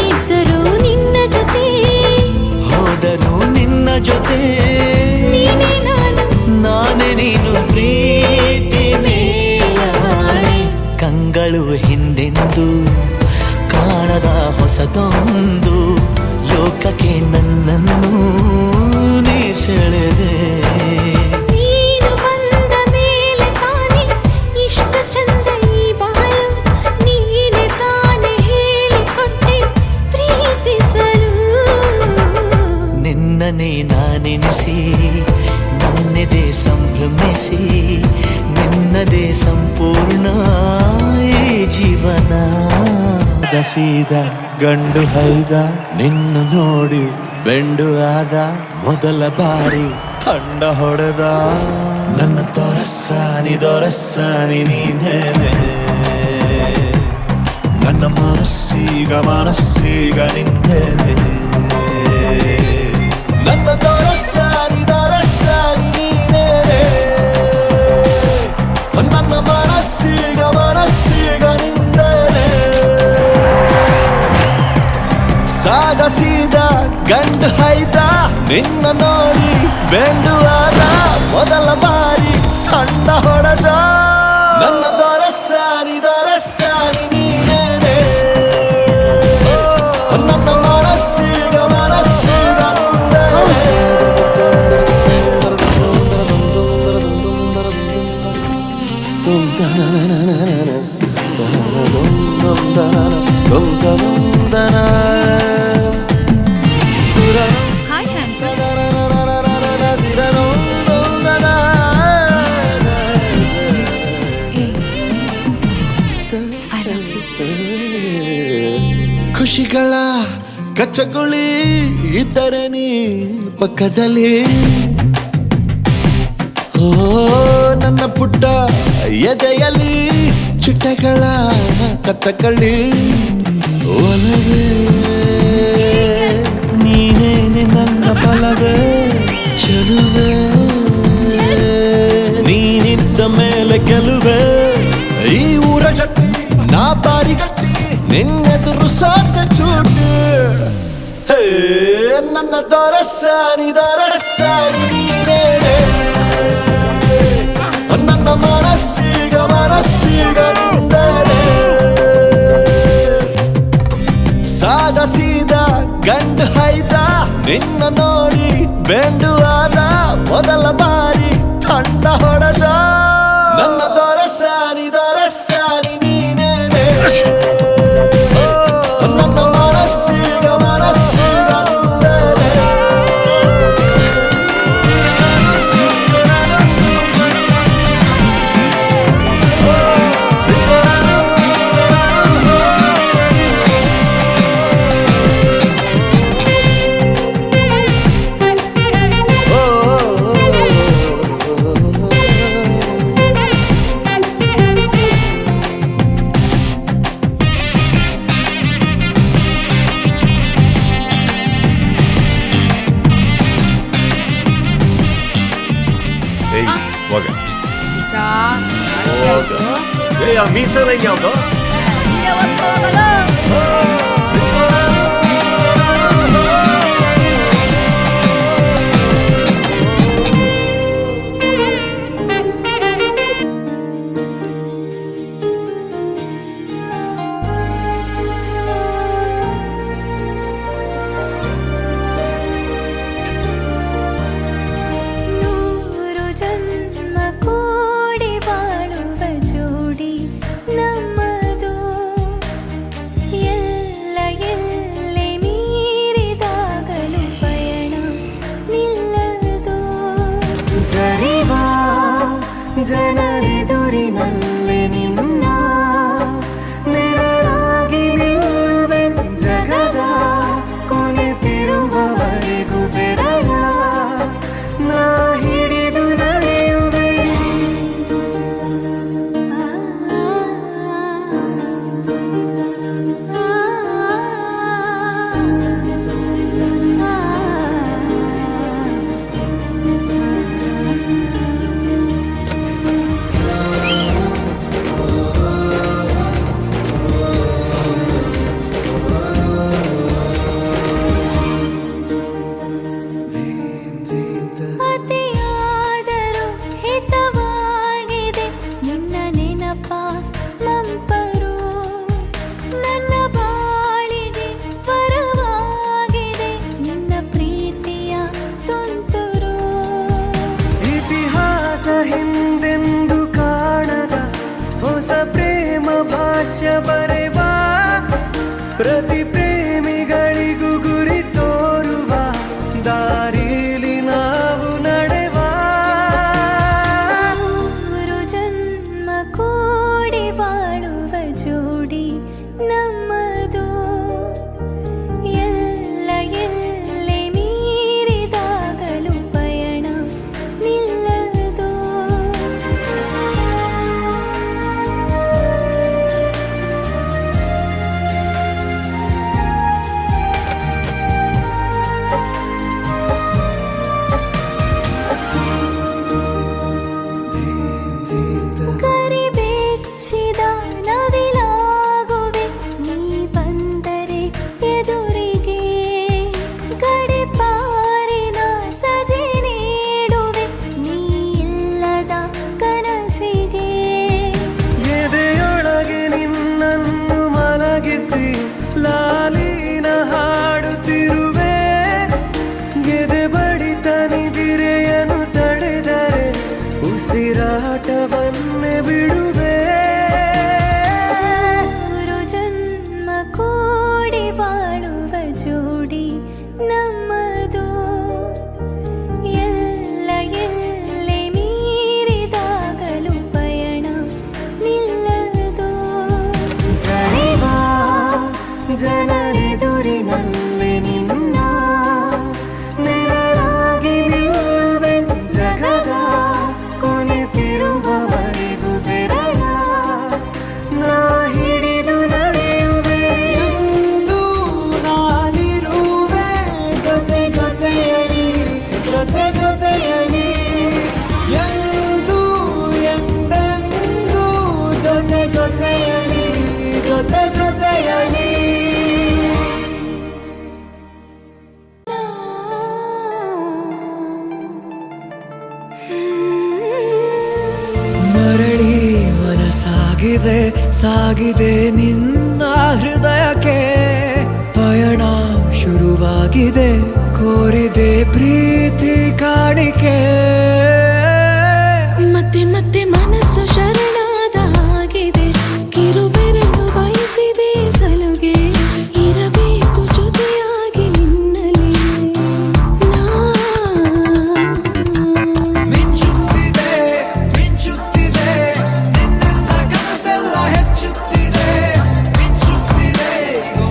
[SPEAKER 3] ಇದ್ದರೂ ನಿನ್ನ ಜೊತೆ
[SPEAKER 5] ಹೋದರೂ ನಿನ್ನ ಜೊತೆ
[SPEAKER 3] ನೀನೇ ನಾನು
[SPEAKER 5] ನಾನೇ ನೀನು ಪ್ರೀತಿ ಮೇಲಾಣೆ ಕಂಗಳು ಹಿಂದೆಂದು ಕಾಣದ ಹೊಸದೊಂದು ಲೋಕಕ್ಕೆ ನನ್ನನ್ನು ನೀ ಸೆಳೆದೆ
[SPEAKER 3] ನೀನು ಬಂದ ಮೇಲೆ ತಾನೇ ಇಷ್ಟು ಚಂದ ಈ ಬಾಳು ನೀನೆ ತಾನೇ ಹೇಳಿಕೊಟ್ಟೆ ಪ್ರೀತಿಸಲು
[SPEAKER 5] ನಿನ್ನನೇ ನಾನೆನಿಸಿ ನನ್ನೆದೆ ಸಂಭ್ರಮಿಸಿ ನಿನ್ನದೇ ಸಂಪೂರ್ಣ ಈ ಜೀವನ
[SPEAKER 6] ಸೀದ ಗಂಡು ಹೈದ ನಿನ್ನ ನೋಡಿ ಬೆಂಡು ಆದ ಮೊದಲ ಬಾರಿ ತಂಡ ಹೊಡೆದ ನನ್ನ ದೊರಸ್ಸಾನಿ ನೀನೇನೆ ನನ್ನ ಮನಸ್ಸೀಗ ನಿಂದೇನೆ ನನ್ನ ದೊರಸ್ಸಾನಿ ನೀನೇನೆ ನನ್ನ ಮನಸ್ಸೀಗ ನಿಂದೇನೆ ಸಾದ ಸೀದ ಗಂಡು ಹೈದ ನಿನ್ನ ನೋಡಿ ಬೆಂಡು ಆದ ಮೊದಲ ಬಾರಿ ತಂಡ ಹೊಡೆದ ನನ್ನ ದೊರಸ್ಸಾನಿ ನೀನೇನೆ ನನ್ನ ಮನಸ್ಸೀಗ
[SPEAKER 3] ಹಾಯ್ ಹ್ಯಾನ್ಸಮ್
[SPEAKER 6] ಖುಷಿಗಳ ಕಚ್ಚಗುಳಿ ಇದ್ದರೆ ನೀ ಪಕ್ಕದಲ್ಲಿ ಓ ನನ್ನ ಪುಟ್ಟ ಎದೆಯಲ್ಲಿ ಚಿಟ್ಟೆಗಳ ಕತ್ತಕಳಿ ಒಲವೇ ನೀನೇನೆ ನನ್ನ ಬಲವೇ ಚೆಲುವೆ ನೀನಿದ್ದ ಮೇಲೆ ಗೆಲುವೆ ಈ ಊರ ಜಟ್ಟಿ ನಾ ಬಾರಿ ಗಟ್ಟಿ ನಿನ್ನೆದುರು ಸಾಧ್ಯ ಚೂಟಿ ಹೇ ನನ್ನ ದೊರಸ್ಸಾನಿ ನೀನೇನೆ ನನ್ನ ಮನಸ್ಸೀಗ ನಿಂದರೆ ಸಾದ ಸೀದ ಗಂಡು ಹೈದ ನಿನ್ನ ನೋಡಿ ಬೆಂಡು ಆದ ಮೊದಲ ಬಾರಿ ತಂಡ ಹೊಡೆದ ನನ್ನ ದೊರಸ್ಸಾನಿ ನೀನೇನೆ ನನ್ನ ಮನಸ್ಸೀಗ ನಿಂದರೆ ಹೋಗ
[SPEAKER 3] ಚಾ ಆಯ್ತು
[SPEAKER 6] ಮೀಸಲ್ ಯಾವ್ದು
[SPEAKER 3] ನೂರು ಜನ್ಮ ಕೂಡಿ ಬಾಳುವ ಜೋಡಿ ನಮ್ಮದು ಎಲ್ಲ ಎಲ್ಲೆ ಮೀರಿದಾಗಲೂ ಪಯಣ ನಿಲ್ಲದು
[SPEAKER 1] ಜರಿವಾ ಜನರೆದುರಿನಲ್ಲಿ ನಿನ್ನ ನೆರಳಾಗಿ ನಿಲ್ಲುವೆ ಜಗದ ಕೊನೆತಿರುವವರೆಗೂ ಬೆರಳ ನಾ ಹಿಡಿದು ನಡೆಯುವೆ
[SPEAKER 3] ಅತಿಯಾದರೂ ಹಿತವಾಗಿದೆ ನಿನ್ನ ನೆನಪ ಮಂಪರು ನನ್ನ ಬಾಳಿಗೆ ವರವಾಗಿದೆ ನಿನ್ನ ಪ್ರೀತಿಯ ತುಂತುರು
[SPEAKER 1] ಇತಿಹಾಸ ಹಿಂದೆಂದು ಕಾಣದ ಹೊಸ ಪ್ರೇಮ ಭಾಷ್ಯ ಬರೆವಾ ಪ್ರತಿ ಪ್ರೇಮಿಗಳಿಗೂ ಗುರಿ ತೋರುವ ದಾರಿಲಿ ನಾವು ನಡೆವಾ
[SPEAKER 3] ನೂರು ಜನ್ಮ ಕೂಡಿ ಬಾಳುವ ಜೋಡಿ ನಮ್ಮದು ಎಲ್ಲ ಎಲ್ಲೆ ಮೀರಿದಾಗಲೂ ಪಯಣ ನಿಲ್ಲದು ಕರಿಬೆಚ್ಚಿದ ನವಿಲಾಗುವೆ ನೀ ಬಂದರೆ ಎದುರಿಗೆ ಗಡಿಪಾರಿನ ಸಜೆ ನೀಡುವೆ ನೀ ಇಲ್ಲದ ಕನಸಿಗೆ
[SPEAKER 1] ಎದೆಯೊಳಗೆ ನಿನ್ನನ್ನು ಮಲಗಿಸಿ ಲಾಲಿನ ಹಾಡುತ್ತಿರುವೆ ಎದೆ ಬಡಿತ ನಿದಿರೆಯನ್ನು ತಡೆದರೆ ಉಸಿರಾಟವನ್ನೇ ಬಿಡುವೆ
[SPEAKER 3] ನೂರು ಜನ್ಮ ಕೂಡಿ ಬಾಳುವ ಜೋಡಿ ನಮ್ಮದು ಎಲ್ಲ ಎಲ್ಲೆ ಮೀರಿದಾಗಲೂ ಪಯಣ ನಿಲ್ಲದು
[SPEAKER 1] ಜರಿವಾ ಜನರೆದುರಿನಲ್ಲಿ ನಿನ್ನ ನೆರಳಾಗಿ ನಿಲ್ಲುವೆ ಜಗದ ಕೊನೆತಿರುವವರೆಗೂ ಬೆರಳ ನಾ ಹಿಡಿದು ನಡೆಯುವೆ ಎಂದು ನಾನಿರುವೆ ಜೊತೆ ಜೊತೆಯಲಿ ಜೊತೆ ಜೊತೆಯಲಿ ಎಂದು ಎಂದೆಂದು ಜೊತೆ ಜೊತೆಯಲಿ ಜೊತೆ ಜೊತೆಯಲಿ ಮರಳಿ ಮನಸಾಗಿದೆ ಸಾಗಿದೆ ನಿನ್ನ ಹೃದಯಕ್ಕೆ ಪಯಣ ಶುರುವಾಗಿದೆ ಕೋರಿದೆ ಪ್ರೀತಿ ಕಾಣಿಕೆ
[SPEAKER 3] ಮತ್ತೆ ಮತ್ತೆ ಮನಸ್ಸು ಶರಣಾದ ಹಾಗಿದೆ ಕಿರುಬೆರಳು ಬಯಸಿದೆ ಸಲುಗೆ ಇರಬೇಕು ಜೊತೆಯಾಗಿ ನಿನ್ನಲಿ
[SPEAKER 1] ಮಿಂಚುತ್ತಿದೆ ಮಿಂಚುತ್ತಿದೆ ನಿನ್ನಿಂದ ಕನಸೆಲ್ಲ ಹೆಚ್ಚುತ್ತಿದೆ ಮಿಂಚುತ್ತಿದೆ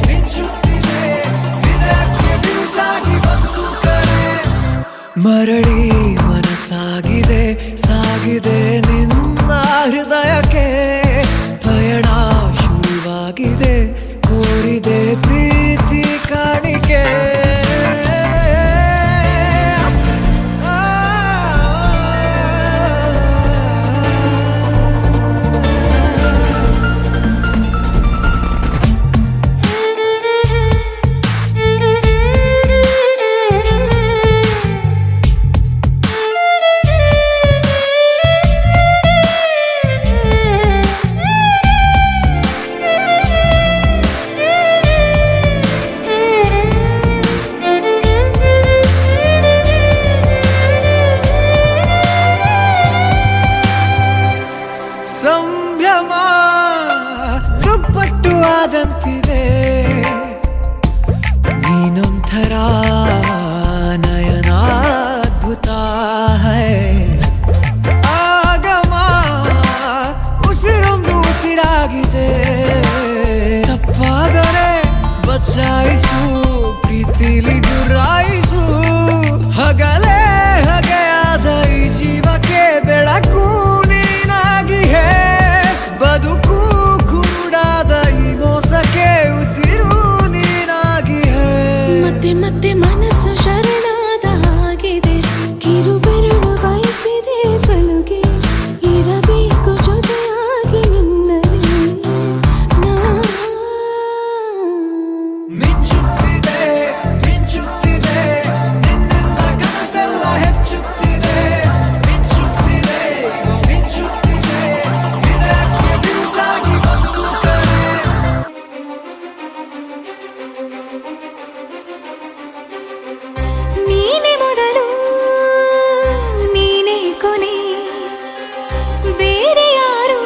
[SPEAKER 1] ಮಿಂಚುತ್ತಿದೆ ಇದಕ್ಕೆ ಬಿರುಸಾಗಿ ಬಂತು ಕರೆ ಮರಳಿ ಮನಸ್ಸಾಗಿದೆ ಸಾಗಿದೆ ನಿನ್ನ ಹೃದಯಕ್ಕೆ ಪಯಣ ಶುರುವಾಗಿದೆ ಕೋರಿದೆ ಪ್ರೀತಿ ಕಾಣಿಕೆ ನಯನ ಅದ್ಭುತ ಹೈ ಆಗಮ ಉಸಿರೊಂದು ಉಸಿರಾಗಿದೆ ತಪ್ಪಾದರೆ ಬಚಾಯಿಸು ಪ್ರೀತಿಲಿ ಗುರಾಯಿಸು ಹಗಲೇ ಹಗೆಯಾದ ಈ ಜೀವಕ್ಕೆ ಬೆಳಕು ನೀನಾಗಿ ಹೇ ಬದುಕು ಕುರುಡಾದ ಈ ಮೋಸಕ್ಕೆ ಉಸಿರು ನೀನಾಗಿ ಹೇ
[SPEAKER 3] ಮತ್ತೆ ಮತ್ತೆ ಮನಸ್ಸು ಶರಣಾದ ಹಾಗಿದೆ ಕಿರುಬೆರಳು ಬಯಸಿದೆ ಸಲುಗೆ ಇರಬೇಕು ಜೊತೆಯಾಗಿ ನಿನ್ನಲ್ಲಿ ನಾ
[SPEAKER 1] ಮಿಂಚುತ್ತಿದೆ ಮಿಂಚುತ್ತಿದೆ ನಿನ್ನಿಂದ ಕನಸೆಲ್ಲ ಹೆಚ್ಚುತ್ತಿದೆ ಮಿಂಚುತ್ತಿದೆ ಮಿಂಚುತ್ತಿದೆ ಹೃದಯಕ್ಕೆ ಬಿರುಸಾಗಿ ಬಂತು ಕಣೆ
[SPEAKER 3] ನೀನೆ ಮೊದಲು ನೀನೆ ಕೊನೆ ಬೇರೆ ಯಾರು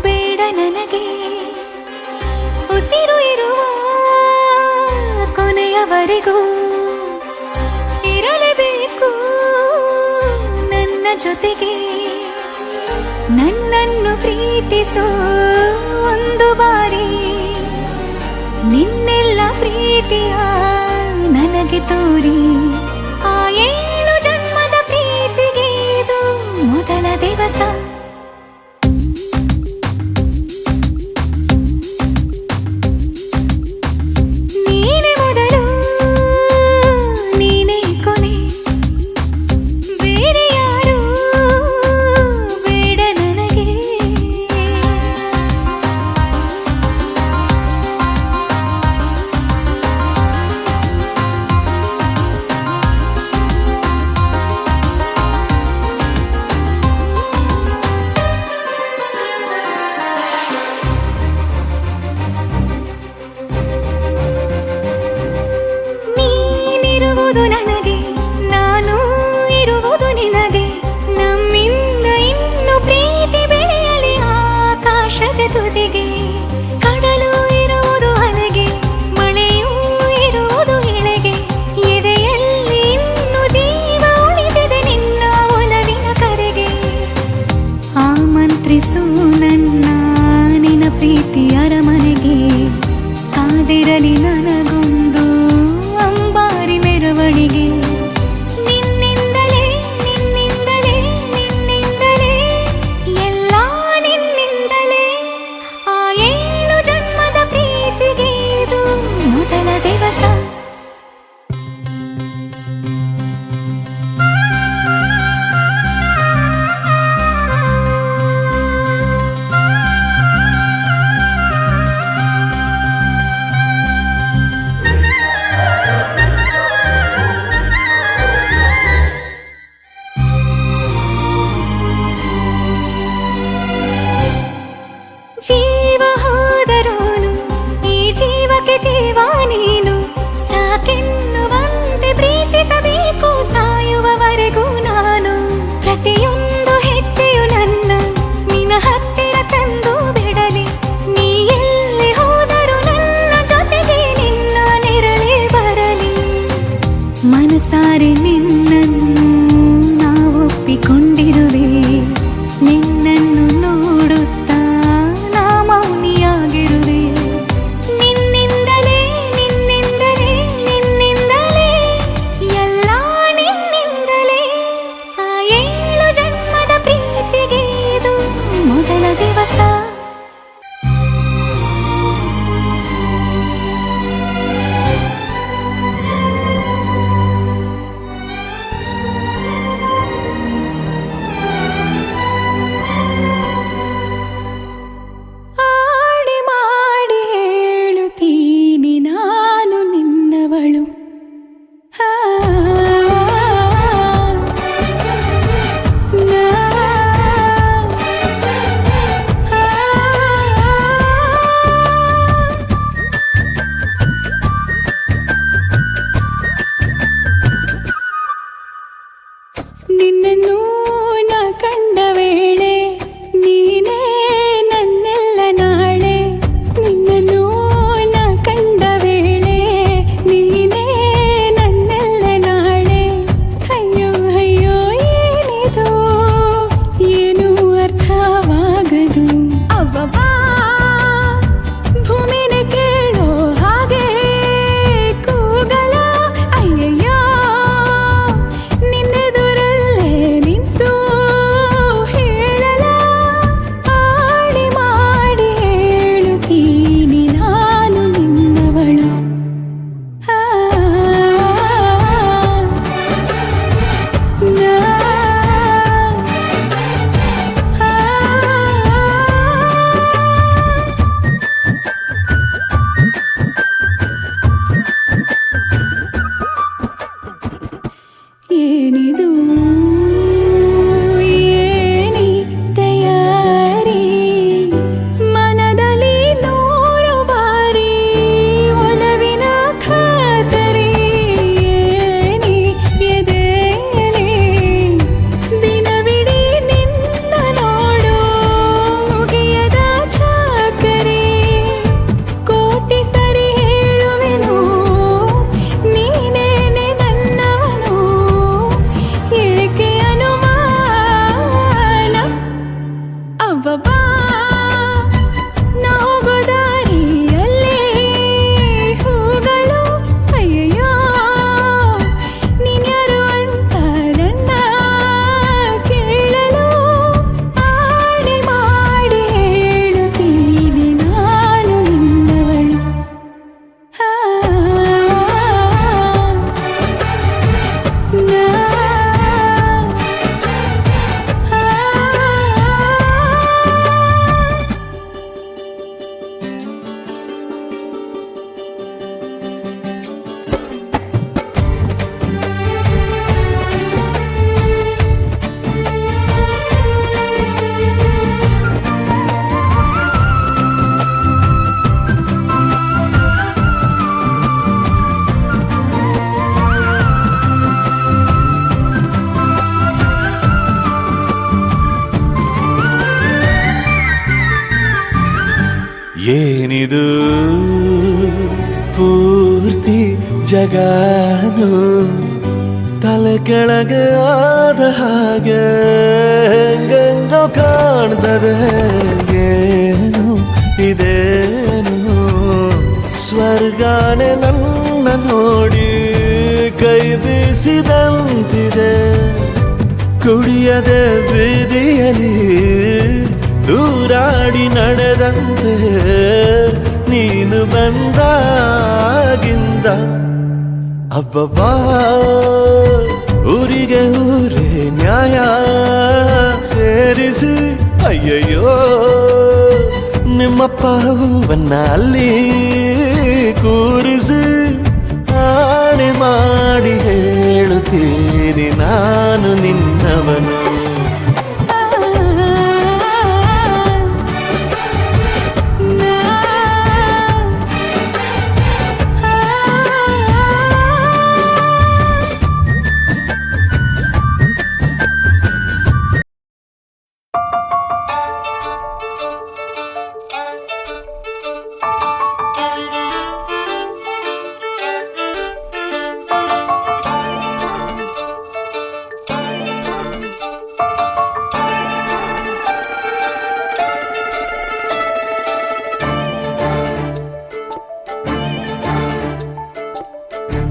[SPEAKER 3] ಬೇಡ ನನಗೆ ಉಸಿರು ಇರುವ ಕೊನೆಯವರೆಗೂ ಇರಲೇಬೇಕು ನನ್ನ ಜೊತೆಗೆ ನನ್ನನ್ನು ಪ್ರೀತಿಸೋ ಒಂದು ಬಾರಿ ನಿನ್ನೆಲ್ಲ ಪ್ರೀತಿಯ ನನಗೆ ತೋರಿ ಆ 7 ಜನ್ಮದ ಪ್ರೀತಿಗೆ ಇದು ಮೊದಲ ದಿವಸ ನೀನೆ ಮೊದಲು ನೀನೆ ಕೊನೆ ಬೇರೆ ಯಾರು ಬೇಡ ನನಗೆ ನೀನಿರುವುದು ನನಗೆ ನಾನು ಇರುವುದು ನಿನಗೆ ನಮ್ಮಿಂದ ಇನ್ನು ಪ್ರೀತಿ ಬೆಳೆಯಲಿ ಆಕಾಶದ ತುದಿಗೆ ಕಡಲು ಇರುವುದು ಅಲೆಗೆ ಮಳೆಯೂ ಇರುವುದು ಇಳೆಗೆ ಎದೆಯಲ್ಲಿ ಇನ್ನು ಜೀವ ಉಳಿದಿದೆ ನಿನ್ನ ಒಲವಿನ ಕರೆಗೆ ಆಮಂತ್ರಿಸು ನನ್ನ ನಿನ್ನ ಪ್ರೀತಿ ಅರಮನೆಗೆ ಕಾದಿರಲಿ ನನಗೊಂದು ಅಂಬಾರಿ ಮೆರವಣಿಗೆ ನಿನ್ನಿಂದಲೇ ನಿನ್ನಿಂದಲೇ ನಿನ್ನಿಂದಲೇ ಎಲ್ಲ ನಿನ್ನಿಂದಲೇ ಆ 7 ಜನ್ಮದ ಪ್ರೀತಿಗೆ ಇದು ಮೊದಲ ದಿವಸ ಜೀವ ಹೋದರೋನು ಈ ಜೀವಕ್ಕೆ ಜೀವ ನೀನು ಸಾಕೆನ್ನುವಂತೆ ಪ್ರೀತಿಸಬೇಕು ಸಾಯುವವರೆಗೂ ನಾನು ಪ್ರತಿಯೊಂದು ಹೆಜ್ಜೆಯು ನನ್ನ ನಿನ್ನ ಹತ್ತಿರ ತಂದು ಬಿಡಲಿ ನೀ ಎಲ್ಲಿ ಹೋದರೂ ನನ್ನ ಜೊತೆಗೆ ನಿನ್ನ ನೆರಳೇ ಬರಲಿ ಮನಸಾರೆ ನಿನ್ನನ್ನು ನಾವೊಪ್ಪಿಕೊಂಡಿರುವೆ ನಿನ್ನನ್ನು ನೋಡುತ್ತಾ ನಾ ಮೌನಿಯಾಗಿರುವೆ ನಿನ್ನಿಂದಲೇ ನಿನ್ನಿಂದಲೇ ನಿನ್ನಿಂದಲೇ ಎಲ್ಲ ನಿನ್ನಿಂದಲೇ ಆ 7 ಜನ್ಮದ ಪ್ರೀತಿಗೆ ಇದು ಮೊದಲ ದಿವಸ ಆಡಿ ಮಾಡಿ ಹೇಳುತ್ತೀನಿ ನಾನು ನಿನ್ನವಳು ಆ, ನಾ, ಆ, ನಿನ್ನನ್ನು ನಾ ಕಂಡ ವೇಳೆ ನೀನೇ ನನ್ನೆಲ್ಲ ನಾಳೆ ನಿನ್ನನ್ನು ನಾ ಕಂಡ ವೇಳೆ ನೀನೇ
[SPEAKER 7] ಜಗನು ತಲೆ ಕೆಳಗೆ ಆದ ಹಾಗೆ ಹೆಂಗೆಂಗೋ ಕಾಣ್ತದೆ ಏನು ಇದೇನು ಸ್ವರ್ಗಾನೆ ನನ್ನ ನೋಡಿ ಕೈ ಬೀಸಿದಂತಿದೆ ಕುಡಿಯದೆ ಬೀದಿಯಲ್ಲಿ ದೂರಾಡಿ ನಡೆದಂತೆ ನೀನು ಬಂದಾಗಿಂದ ಅಬ್ಬಬ್ಬಾ ಊರಿಗೆ ಊರೇ ನ್ಯಾಯ ಸೇರಿಸಿ ಅಯ್ಯಯ್ಯೋ ನಿಮ್ಮಪ್ಪ ಹೂವನ್ನ ಅಲ್ಲಿ ಕೂರಿಸಿ ಆಣೆ ಮಾಡಿ ಹೇಳುತ್ತೀನಿ ನಾನು ನಿನ್ನವನು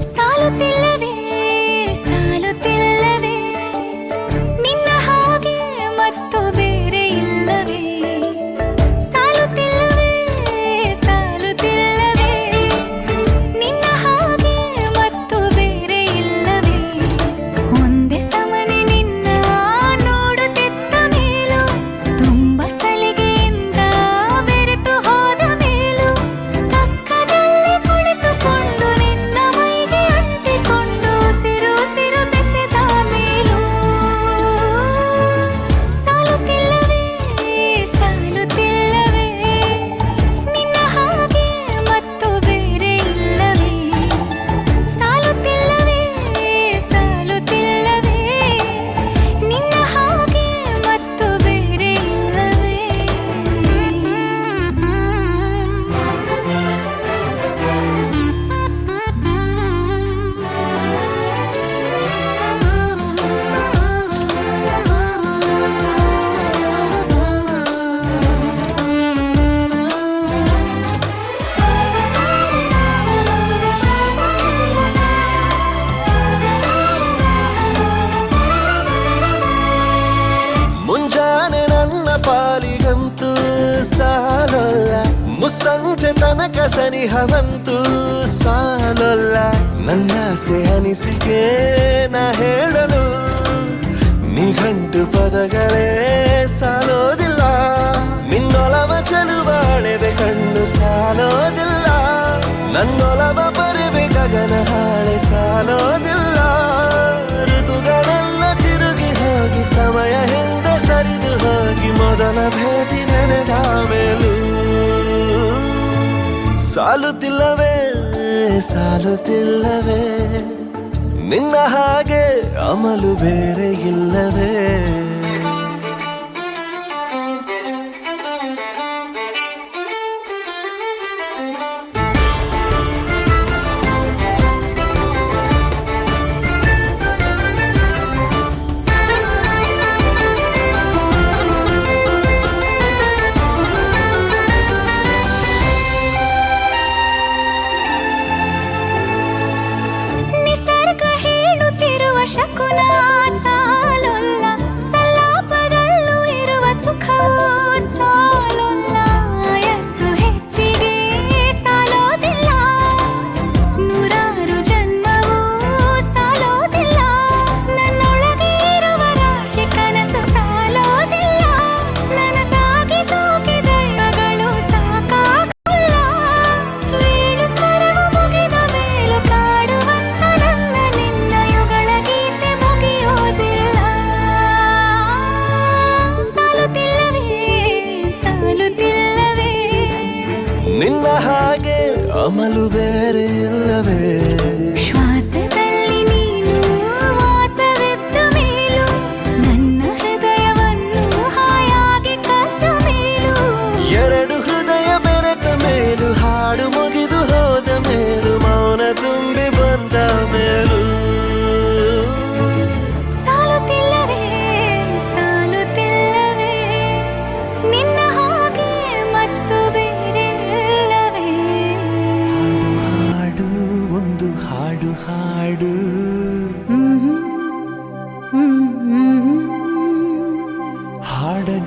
[SPEAKER 3] ಸಾಲುತ್ತಿಲ್ಲವೇ ಸಾಲುತ್ತಿಲ್ಲವೇ ನಿನ್ನ ಹಾಗೆ ಮತ್ತು ಬೇರೆ ಇಲ್ಲವೇ ಸಾಲುತ್ತಿಲ್ಲವೇ ಸಾಲುತ್ತಿಲ್ಲವೇ ನಿನ್ನ ಹಾಗೆ ಮತ್ತು ಬೇರೆ ಇಲ್ಲವೇ ಒಂದೇ ಸಮನೆ ನಿನ್ನ ನೋಡುತ್ತಿದ್ದ ಮೇಲೂ ತುಂಬ ಸಲಿಗೆಯಿಂದ ಬೆರೆತು ಹೋದ ಮೇಲೂ ಪಕ್ಕದಲ್ಲಿ ಕುಳಿತುಕೊಂಡು ನಿನ್ನ ಮೈಗೆ ಅಂಟಿಕೊಂಡು ಉಸಿರು ಉಸಿರು ಬೆಸೆದ ಮೇಲೂ ಸಾಲುತ್ತಿಲ್ಲವೇ ಸಾಲುತ್ತಿಲ್ಲವೇ ನಿನ್ನ ಹಾಗೆ ಮತ್ತು ಬೇರೆ ಇಲ್ಲವೇ ಸಾಲುತ್ತಿಲ್ಲವೇ ಸಾಲುತ್ತಿಲ್ಲವೇ ನಿನ್ನ ಹಾಗೆ ಮತ್ತು ಬೇರೆ ಇಲ್ಲವೇ
[SPEAKER 7] ಮುಂಜಾನೆ ನನ್ನ ಪಾಲಿಗಂತೂ ಸಾಲೊಲ್ಲ ಮುಸ್ಸಂಜೆ ತನಕ ಸನಿಹವಂತೂ ಸಾಲೊಲ್ಲ ನನ್ನಾಸೆ ಅನಿಸಿಕೆ ನಾ ಹೇಳಲು ನಿಘಂಟು ಪದಗಳೇ ಸಾಲೋದಿಲ್ಲ ನಿನ್ನೊಲವ ಚೆಲುವಾಳೆವೆ ಕಣ್ಣು ಸಾಲೋದಿಲ್ಲ ನನ್ನೊಲವ ಬರೆವೆ ಗಗನ ಹಾಳೆ ಸಾಲೋದಿಲ್ಲ ಋತುಗಳೆಲ್ಲ ತಿರುಗಿ ಹೋಗಿ ಸಮಯ ಹಿಂದೆ ಸರಿದು ಹೋಗಿ ಮೊದಲ ಭೇಟಿ ನೆನೆದ ಮೇಲೂ ಸಾಲುತ್ತಿಲ್ಲವೇ ಸಾಲುತ್ತಿಲ್ಲವೇ ನಿನ್ನ ಹಾಗೆ ಅಮಲು ಬೇರೆ ಇಲ್ಲವೇ
[SPEAKER 3] ನಿಸರ್ಗ ಹೇಳುತ್ತಿರುವ ಶಕುನ ಸಾಲೊಲ್ಲ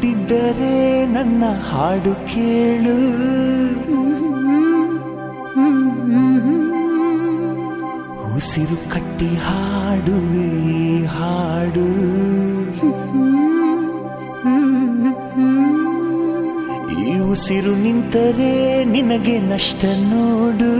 [SPEAKER 5] ಹುಟ್ಟಿದ್ದರೆ ನನ್ನ ಹಾಡು ಕೇಳು, ಉಸಿರು ಕಟ್ಟಿ ಹಾಡುವೆ ಹಾಡು. ಈ ಉಸಿರು ನಿಂತರೆ ನಿನಗೆ ನಷ್ಟ ನೋಡು.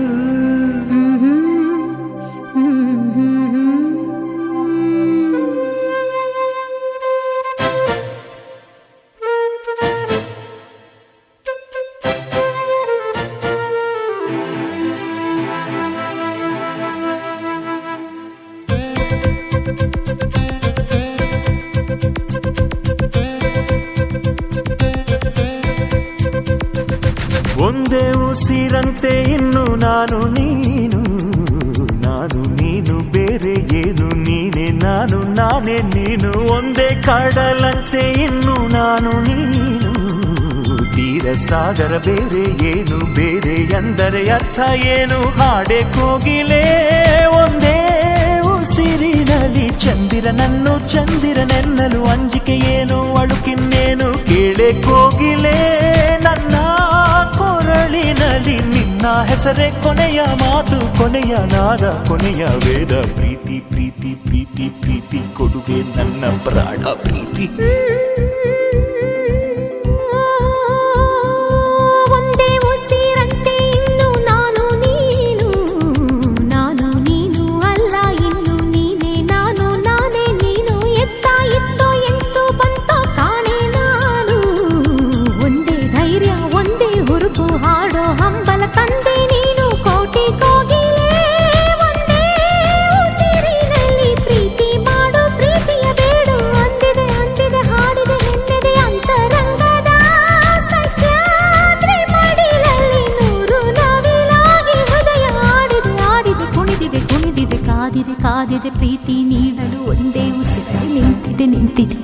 [SPEAKER 5] ಒಂದೇ ಉಸಿರಂತೆ ಇನ್ನು ನಾನು ನೀನು, ನಾನು ನೀನು ಬೇರೆ ಏನು, ನೀನೆ ನಾನು ನಾನೇ ನೀನು. ಒಂದೇ ಕಡಲಂತೆ ಇನ್ನು ನಾನು ನೀನು, ತೀರ ಸಾಗರ ಬೇರೆ ಏನು, ಬೇರೆ ಎಂದರೆ ಅರ್ಥ ಏನು. ಹಾಡೆ ಕೋಗಿಲೆ ಒಂದೇ ಉಸಿರಿನಲ್ಲಿ, ಚಂದಿರನನ್ನು ಚಂದಿರನೆನ್ನಲು ಅಂಜಿಕೆ ಏನು, ಅಳುಕಿನ್ನೇನು. ಕೇಳೆ ಕೋಗಿಲೆ ನನ್ನ ಕೊರಳಿನಲ್ಲಿ, ನಿನ್ನ ಹೆಸರೇ ಕೊನೆಯ ಮಾತು, ಕೊನೆಯ ನಾದ, ಕೊನೆಯ ವೇದ. ಪ್ರೀತಿ ಪ್ರೀತಿ ಪ್ರೀತಿ ಪ್ರೀತಿ ಕೊಡುವೆ ನನ್ನ ಪ್ರಾಣ ಪ್ರೀತಿ.
[SPEAKER 3] ಒಂದೇ ಉಸಿರಂತೆ ಇನ್ನು ನಾನು ನೀನು, ನಾನು ನೀನು ಅಲ್ಲ ಇನ್ನು ನೀನೆ ನಾನು ನಾನೇ ನೀನು. ಎತ್ತ ಇತ್ತೋ ಎಂತೋ ಬಂತೋ ಕಾಣೆ ನಾನು, ಒಂದೇ ಧೈರ್ಯ ಒಂದೇ ಹುರುಪು ಹಾಡೋ ಹಂಬಲ ತಂದೆ ನೀನು. ಕೋಟಿ ಕೋಗಿಲೆ ಒಂದೇ ಉಸಿರಿನಲ್ಲಿ, ಪ್ರೀತಿ ಮಾಡು ಪ್ರೀತಿಯ ಬೇಡು ಅಂದಿದೆ ಅಂದಿದೆ ಹಾಡಿದೆ ನಿನ್ನೆದೆ ಅಂತರಂಗದ ಸಹ್ಯಾದ್ರಿ ಮಡಿಲಲ್ಲಿ. ನೂರು ನವಿಲಾಗಿ ಹೃದಯ ಆಡಿದೆ ಆಡಿದೆ ಕುಣಿದಿದೆ ಕುಣಿದಿದೆ ಕಾದಿದೆ ಕಾದಿದೆ ಪ್ರೀತಿ ನೀಡಲು ಒಂದೇ ಉಸಿರಲ್ಲಿ ನಿಂತಿದೆ ನಿಂತಿದೆ.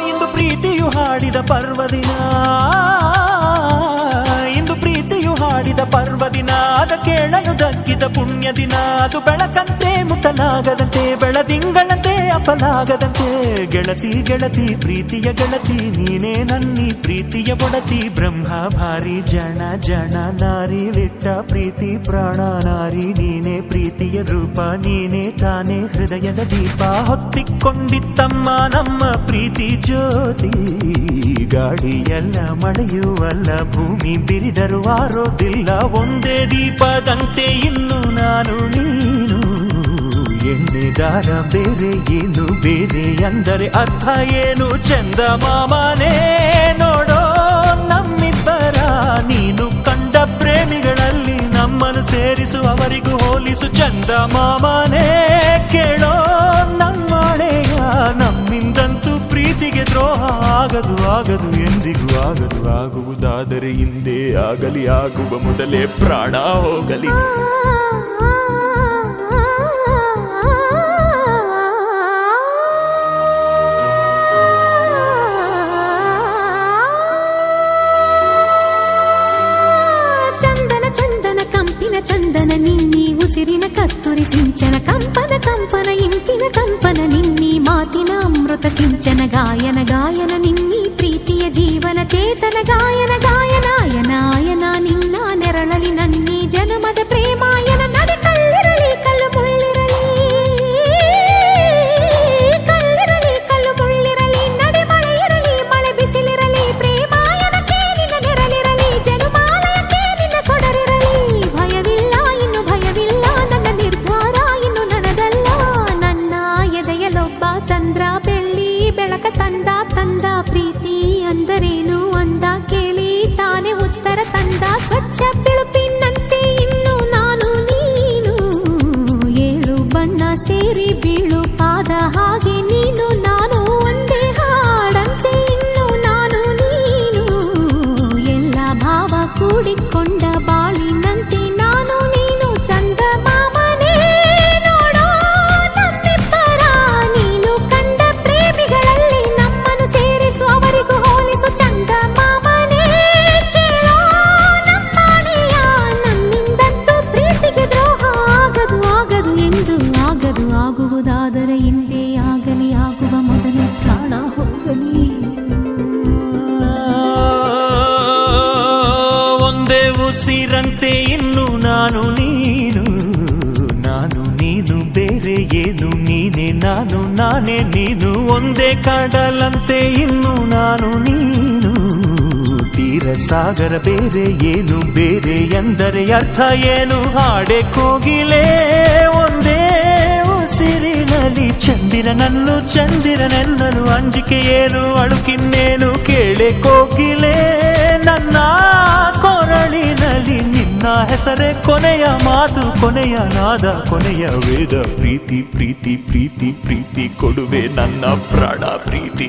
[SPEAKER 5] ಇಂದು ಪ್ರೀತಿಯು ಹಾಡಿದ ಪರ್ವದಿನ, ಇಂದು ಪ್ರೀತಿಯು ಹಾಡಿದ ಪರ್ವದಿನ. ಅದ ಕೇಳಲು ದಕ್ಕಿದ ಪುಣ್ಯ ದಿನ, ಅದು ಬೆಳಕಂತೆ ಮುಟ್ಟಲಾಗದಂತೆ, ಬೆಳದಿಂಗಳಂತೆ ಅಪಲಾಗದಂತೆ. ಗೆಳತಿ ಗೆಳತಿ ಪ್ರೀತಿಯ ಗೆಳತಿ ನೀನೇ ನನ್ನಿ ಪ್ರೀತಿಯ ಒಡತಿ. ಬ್ರಹ್ಮ ಭಾರಿ ಜನ ಜನ ನಾರಿ ಲಿಟ್ಟ ಪ್ರೀತಿ ಪ್ರಾಣ ನಾರಿ. ನೀನೇ ಪ್ರೀತಿಯ ರೂಪ, ನೀನೇ ತಾನೇ ಹೃದಯದ ದೀಪ. ಹೊತ್ತಿಕೊಂಡಿತ್ತಮ್ಮ ನಮ್ಮ ಪ್ರೀತಿ ಜ್ಯೋತಿ, ಗಾಳಿಯಲ್ಲ ಮಳೆಯುವಲ್ಲ ಭೂಮಿ ಬಿರಿದರು ಆರೋದಿಲ್ಲ. ಒಂದೇ ದೀಪದಂತೆ ಇನ್ನು ನಾನು ನೀನು, ಎಣ್ಣೆದಾರ ಬೇರೆ ಏನು, ಬೇರೆ ಎಂದರೆ ಅರ್ಥ ಏನು. ಚಂದ ಮಾಮನೇ ನೋಡೋ ನಮ್ಮಿಬ್ಬರ, ನೀನು ಕಂಡ ಪ್ರೇಮಿಗಳಲ್ಲಿ ನಮ್ಮನ್ನು ಸೇರಿಸು ಅವರಿಗೂ ಹೋಲಿಸು. ಚಂದ ಮಾಮನೇ ಕೇಳೋ ನಮ್ಮಳೆಯ, ನಮ್ಮಿಂದಂತೂ ಪ್ರೀತಿಗೆ ದ್ರೋಹ ಆಗದು ಆಗದು ಎಂದಿಗೂ ಆಗದು. ಆಗುವುದಾದರೆ ಹಿಂದೆ ಆಗಲಿ, ಆಗುವ ಮೊದಲೇ ಪ್ರಾಣ ಹೋಗಲಿ.
[SPEAKER 3] ಚಂದನ ಚಂದನ ಕಂಪಿನ ಚಂದನ ನಿನ್ನಿ ಉಸಿರಿನ ಕಸ್ತೂರಿ ಸಿಂಚನ. ಕಂಪನ ಕಂಪನ ಇಂಪಿನ ಕಂಪನ ನಿನ್ನಿ ಮಾತಿನ ಅಮೃತ ಸಿಂಚನ. ಗಾಯನ ಗಾಯನ ನಿನ್ನಿ ಪ್ರೀತಿಯ ಜೀವನ ಚೇತನ. ಗಾಯನ ಗಾಯನಾಯನ ಆಯನ ನಿನ್ನ ನೆರಳಲಿ ನನ್ನಿ ಜನ್ಮದ ಪ್ರೇಮಾಯನ. ನಡೆ ಕಲ್ಲಿರಲಿ ಕಲ್ಲು ಮುಳ್ಳಿರಲಿ, ಕಲ್ಲಿರಲಿ ಕಲ್ಲು ಮುಳ್ಳಿರಲಿ. ನಡೆ ಮಳೆ ಇರಲಿ ಮಳೆ ಬಿಸಿಲಿರಲಿ, ಪ್ರೇಮಾಯನಕ್ಕೆ ನಿನ್ನ ನೆರಳಿರಲಿ. ಜನುಮಾಲಯಕ್ಕೆ ನಿನ್ನ ಸೊಡರಿರಲಿ. ಭಯವಿಲ್ಲ ಇನ್ನು ಭಯವಿಲ್ಲ, ನನ್ನ ನಿರ್ಧಾರ ಇನ್ನು ನನದಲ್ಲ. ನನ್ನ ಎದೆಯಲೊಬ್ಬ ಚಂದ್ರ ಬೆಳ್ಳಿ ಬೆಳಕ ತಂದ ತಂದ. ಪ್ರೀತಿ ಅಂದರೇನು ಅಂದ ಕೇಳಿ ತಾನೇ ಉತ್ತರ ತಂದ. ಸ್ವಚ್ಛ ಬಿಳುಪಿನಂತೆ ಇನ್ನು ನಾನು ನೀನು, ಏಳು ಬಣ್ಣ ಸೇರಿ ಬೀಳು ಪಾದ ಹಾಗೆ ನೀನು ನಾನು. ಒಂದೇ ಹಾಡಂತೆ ಇನ್ನು ನಾನು ನೀನು, ಎಲ್ಲ ಭಾವ ಕೂಡಿಕೊಂಡ ಬಾಳಿನಂತೆ ನಾನು ನೀನು. ಚಂದ ಮಾಮನೇ ನೋಡೋ ನಮ್ಮಿಬ್ಬರ, ನೀನು ಕಂಡ ಪ್ರೇಮಿಗಳಲ್ಲಿ ನಮ್ಮನ್ನು ಸೇರಿಸು ಅವರಿಗೂ ಹೋಲಿಸು. ಚಂದ ಮಾಮನೇ ಕೇಳೋ ನಮ್ಮನೆಯ, ನಮ್ಮಿಂದಂತೂ ಪ್ರೀತಿಗೆ ದ್ರೋಹ ಆಗ
[SPEAKER 5] ಉಸಿರಂತೆ ಇನ್ನು ನಾನು ನೀನು ಬೇರೆ ಏನು ನೀನೆ ನಾನು ನಾನೇ ನೀನು ಒಂದೇ ಕಡಲಂತೆ ಇನ್ನು ನಾನು ನೀನು ತೀರ ಸಾಗರ ಬೇರೆ ಏನು ಬೇರೆ ಎಂದರೆ ಅರ್ಥ ಏನು ಹಾಡೆ ಕೋಗಿಲೆ ಒಂದೇ ಉಸಿರಿನಲ್ಲಿ ಚಂದಿರನೆನ್ನಲು ಅಂಜಿಕೆ ಏನು ಅಳುಕಿನ್ನೇನು ಕೇಳೆ ಕೋಗಿಲೆ ನನ್ನ ಕೊರಳಿನಲ್ಲಿ ನಿನ್ನ ಹೆಸರೇ ಕೊನೆಯ ಮಾತು ಕೊನೆಯ ನಾದ ಕೊನೆಯ ವೇದ ಪ್ರೀತಿ ಪ್ರೀತಿ ಪ್ರೀತಿ ಪ್ರೀತಿ ಕೊಡುವೆ ನನ್ನ ಪ್ರಾಣ ಪ್ರೀತಿ.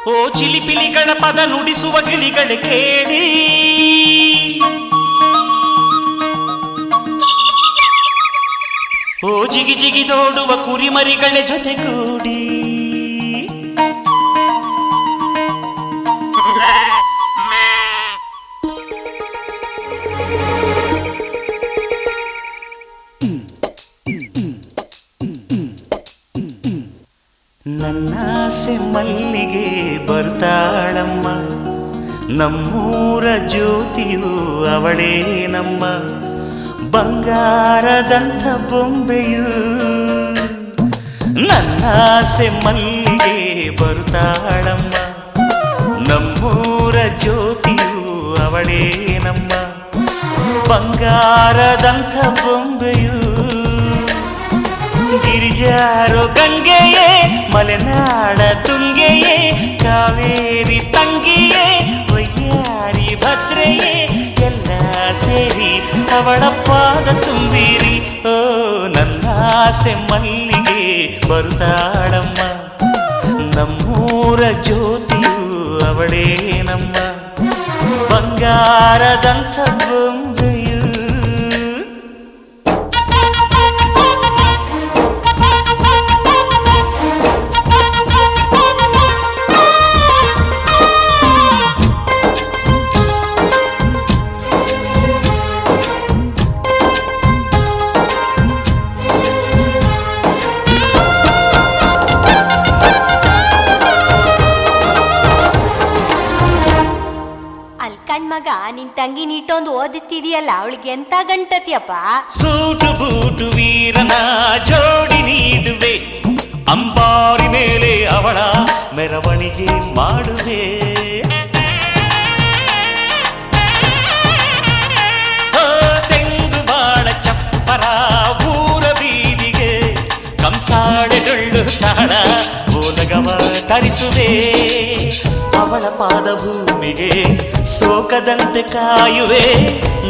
[SPEAKER 5] ಓ ಚಿಲಿಪಿಲಿಗಳ ಪದ ನುಡಿಸುವ ಗಿಳಿಗಳ ಕೇಳಿ ಓ ಜಿಗಿ ಜಿಗಿ ನೋಡುವ ಕುರಿಮರಿಗಳ ಜೊತೆಗೂಡಿ ನನ್ನಾಸೆ ಮಲ್ಲಿಗೆ ಬರ್ತಾಳಮ್ಮ ನಮ್ಮೂರ ಜ್ಯೋತಿಯು ಅವಳೇ ನಮ್ಮ ಬಂಗಾರದಂಥ ಬೊಂಬೆಯು ನನ್ನಾಸೆ ಮಲ್ಲಿಗೆ ಬರ್ತಾಳಮ್ಮ ನಮ್ಮೂರ ಜ್ಯೋತಿಯು ಅವಳೇ ನಮ್ಮ ಬಂಗಾರದಂಥ ಬೊಂಬೆಯು ಗಿರಿಜಾರೋ ಗಂಗೆಯೇ ಮಲೆನಾಡ ತುಂಗೆಯೇ ಕಾವೇರಿ ತಂಗಿಯೇ ವಯ್ಯಾರಿ ಭದ್ರೆಯೇ ಎಲ್ಲ ಸೇರಿ ಅವಳ ಪಾದ ತುಂಬಿರಿ ಓ ನನ್ನಾಸೆ ಮಲ್ಲಿಗೆ ಬರುತ್ತಾಳಮ್ಮ ನಮ್ಮೂರ ಜ್ಯೋತಿಯು ಅವಳೇ ನಮ್ಮ ಬಂಗಾರದಂಥ ಬೊಂಬೆಯು.
[SPEAKER 8] ಮಗ ನಿನ್ ತಂಗಿ ನೀಟೊಂದು ಓದಿಸ್ತಿದೀಯಲ್ಲ ಅವಳಿಗೆ ಎಂತ ಗಂಟತಿಯಪ್ಪ.
[SPEAKER 5] ಸೂಟು ಬೂಟು ವೀರನ ಜೋಡಿ ನೀಡುವೆ ಅಂಬಾರಿ ಮೇಲೆ ಅವಳ ಮೆರವಣಿಗೆ ಮಾಡುವೆ ತೆಂಗು ಬಾಳ ಚಪ್ಪರ ಊರ ಬೀದಿಗೆ ಕಂಸಾಳೆ ಡೊಳ್ಳು ತಾಣ ಓಲಗವ ತರಿಸುವೆ ಅವಳ ಪಾದ ಭೂಮಿಗೆ ಸೋಕದಂತೆ ಕಾಯುವೆ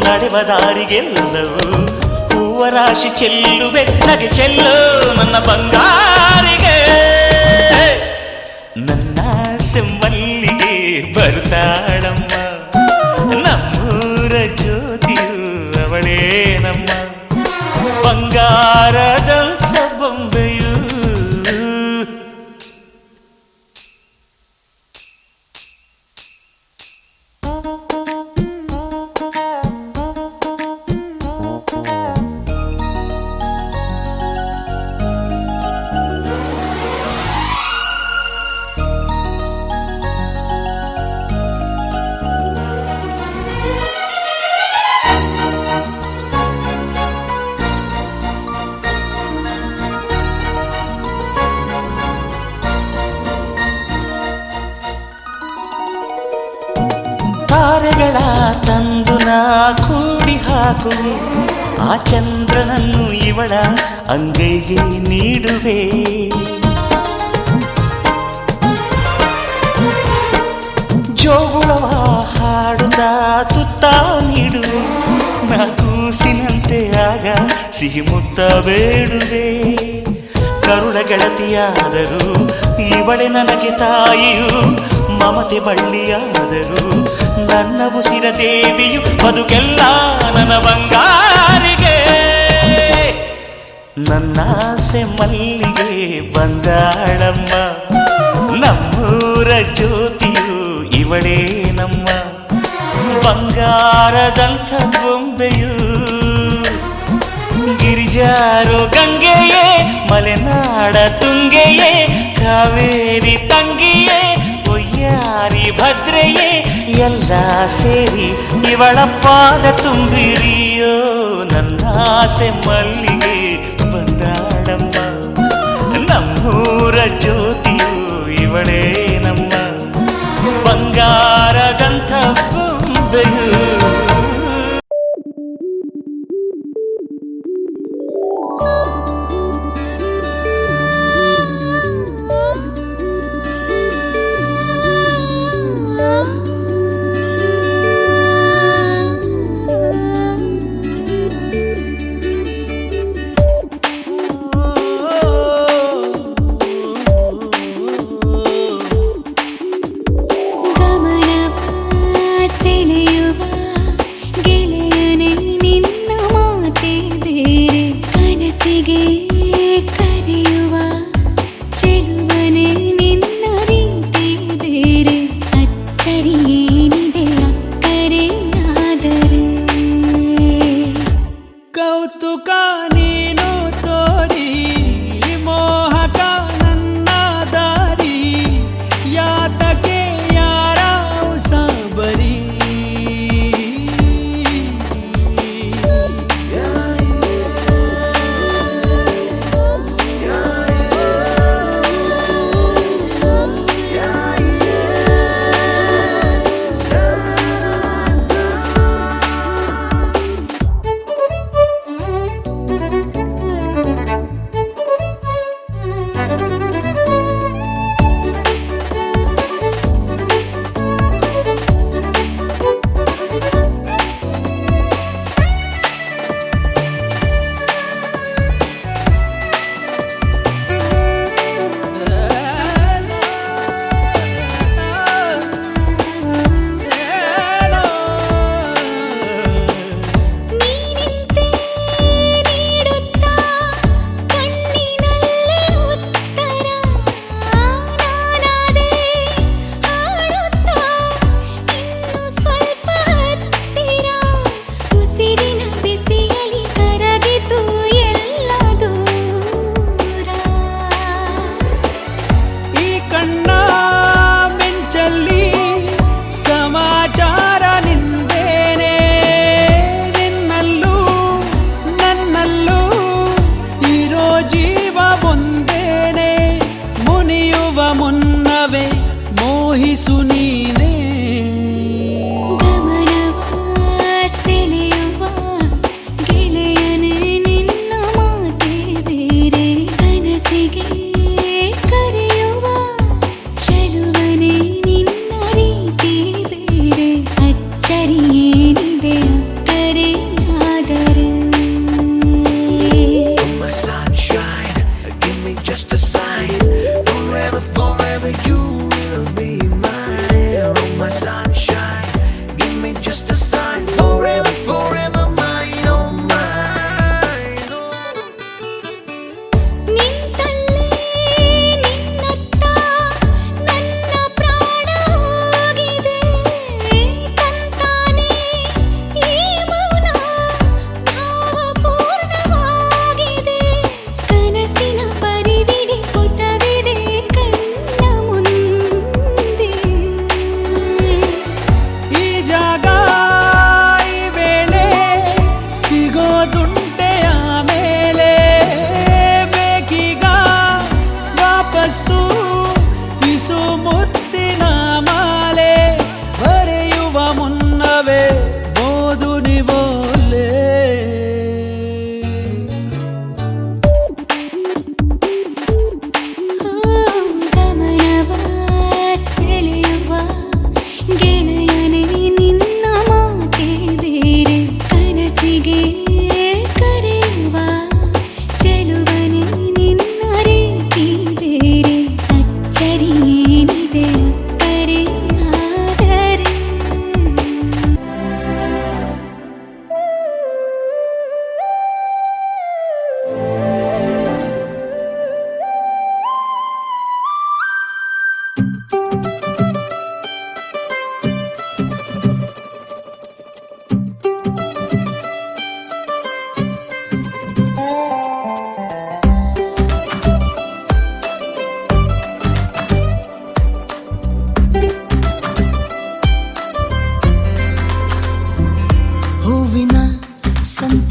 [SPEAKER 5] ನಡೆವ ದಾರಿಗೆಲ್ಲವೂ ಹೂವ ರಾಶಿ ಚೆಲ್ಲುವೆ ನಗೆ ಚೆಲ್ಲು ನನ್ನ ಬಂಗಾರಿಗೆ ನನ್ನ ಸೆಮ್ಮಲ್ಲಿಗೆ ಬರ್ತಾಳಮ್ಮ ನಮ್ಮೂರ ಜ್ಯೋತಿಯು ಅವಳೇ ನಮ್ಮ ಬಂಗಾರದಂಥ ಬೊಂಬೆಯು. ತಾರೆಗಳ ತಂದು ನಾ ಕೂಡಿ ಹಾಕುವೆ ಆ ಚಂದ್ರನನ್ನು ಇವಳ ಅಂಗೈಗೆ ನೀಡುವೆ ಜೋಗುಳವ ಹಾಡುತ್ತಾ ತುತ್ತ ನೀಡುವೆ ನಾ ಕೂಸಿನಂತೆ ಆಗ ಸಿಹಿ ಮುತ್ತ ಬೇಡುವೆ ಕರುಳ ಗೆಳತಿಯಾದರೂ ಇವಳೆ ನನಗೆ ತಾಯಿಯು ಮಮತೆ ಬಳ್ಳಿಯಾದರೂ ನನ್ನ ಉಸಿರ ದೇವಿಯು ಬದುಕೆಲ್ಲ ನನ್ನ ಬಂಗಾರಿಗೆ ನನ್ನಾಸೆ ಮಲ್ಲಿಗೆ ಬಂದಾಳಮ್ಮ ನಮ್ಮೂರ ಜ್ಯೋತಿಯು ಇವಳೇ ನಮ್ಮ ಬಂಗಾರದಂಥ ಬೊಂಬೆಯು. ಗಿರಿಜಾರೋ ಗಂಗೆಯೇ ಮಲೆನಾಡ ತುಂಗೆಯೇ ಕಾವೇರಿ ತಂಗಿಯೇ ಒಯ್ಯಾರಿ ಭದ್ರೆಯೇ ಎಲ್ಲ ಸೇರಿ ಇವಳ ಪಾದ ತುಂಬಿರಿಯೋ ನನ್ನಾಸೆ ಮಲ್ಲಿಗೆ ಬಂದಾಳಮ್ಮ ನಮ್ಮೂರ ಜ್ಯೋತಿಯು ಇವಳೇ ನಮ್ಮ ಬಂಗಾರದಂಥ ಬೊಂಬೆಯು
[SPEAKER 3] ಗಮನವ ಸೆಳೆಯುವ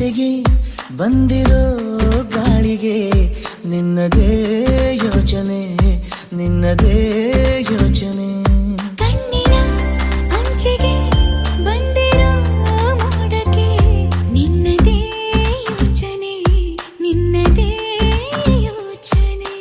[SPEAKER 9] ಸಂತೆಗೆ ಬಂದಿರೋ ಗಾಳಿಗೆ ನಿನ್ನದೇ ಯೋಚನೆ ನಿನ್ನದೇ ಯೋಚನೆ
[SPEAKER 3] ಕಣ್ಣಿನ ಅಂಚಿಗೆ ಬಂದಿರೋ ಮೋಡಕ್ಕೆ ನಿನ್ನದೇ ಯೋಚನೆ ನಿನ್ನದೇ ಯೋಚನೆ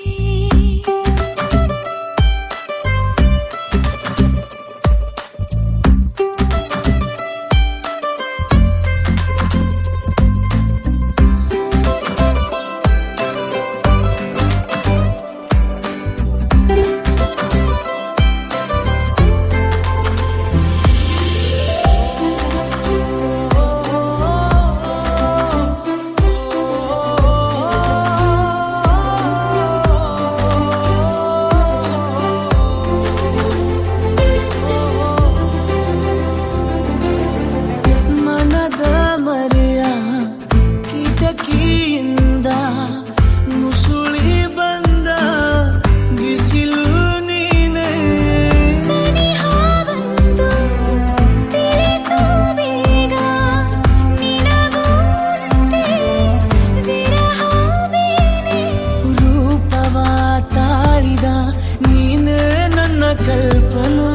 [SPEAKER 9] ಮನದ ಮರೆಯ ಕಿಟಕಿಯಿಂದ ಮುಸುಳಿ ಬಂದ ಬಿಸಿಲು ನೀನೆ
[SPEAKER 3] ಸನಿಹ ಬಂದು ತಿಳಿಸು ಬೇಗ ನಿನಗುಂಟೆ ವಿರಹ ಬೇನೆ
[SPEAKER 9] ರೂಪವ ತಾಳಿದ ನೀನೇ ನನ್ನ ಕಲ್ಪನೆ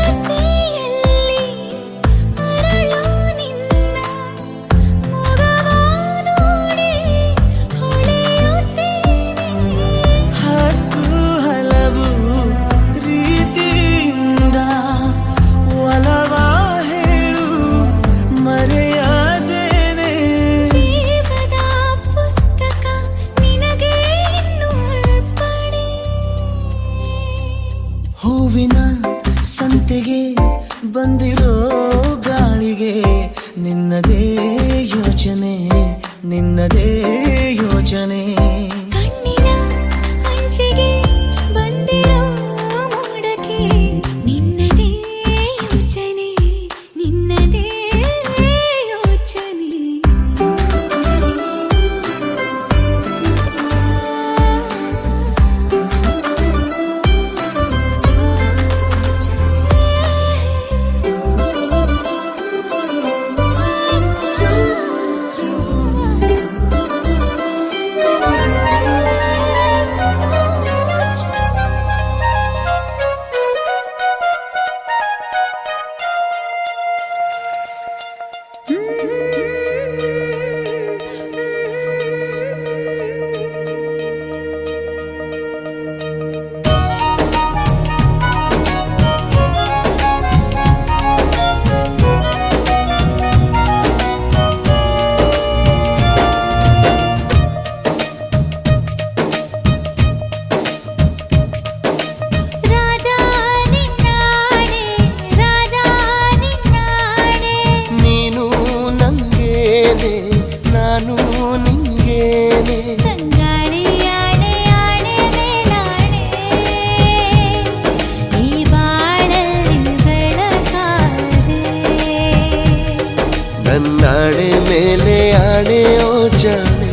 [SPEAKER 3] ಬೊಗಸೆಯಲ್ಲಿ ಅರಳು ನಿನ್ನ ಮೊಗವ ನೋಡಿ ಹೊಳೆಯುತ್ತೇನೆ
[SPEAKER 9] ಹತ್ತು ಹಲವು ರೀತಿಯಿಂದ ಒಲವ ಹೇಳು ಮರೆಯಾದೇನೆ
[SPEAKER 3] ಜೀವದ ಪುಸ್ತಕ ನಿನಗೆ ಇನ್ನು ಅರ್ಪಣೆ
[SPEAKER 9] ಹೂವಿನ ಸಂತೆಗೆ ಬಂದಿರೋ ಗಾಳಿಗೆ ನಿನ್ನದೇ ಯೋಚನೆ ನಿನ್ನದೇ ಯೋಚನೆ
[SPEAKER 3] ಕಣ್ಣಿನ ಅಂಚಿಗೆ ಬಂದಿರೋ ಮೋಡಕ್ಕೆ ನಿನ್ನದೇ ಯೋಚನೆ ನಿನ್ನದೇ ಯೋಚನೆ ರಾಜ ನಿನ್ನಾಡೆ ರಾಜ ನಿನ್ನಾಡೆ
[SPEAKER 7] ನೀನು ನಂಗೇನೆ ನಾನು ನಿಂಗೇನೆ
[SPEAKER 3] ತಂಗಾಳಿ ಆಣೆ ಆಣೆ ಮೇಲಾಣೆ ಈ ಬಾಳಲ್ಲಿ ಬೆಳಕಾದೆ
[SPEAKER 7] ನನ್ನಾಡೆ ಮೇಲೆ ಆಣೆಯೋ ಜಾಣೆ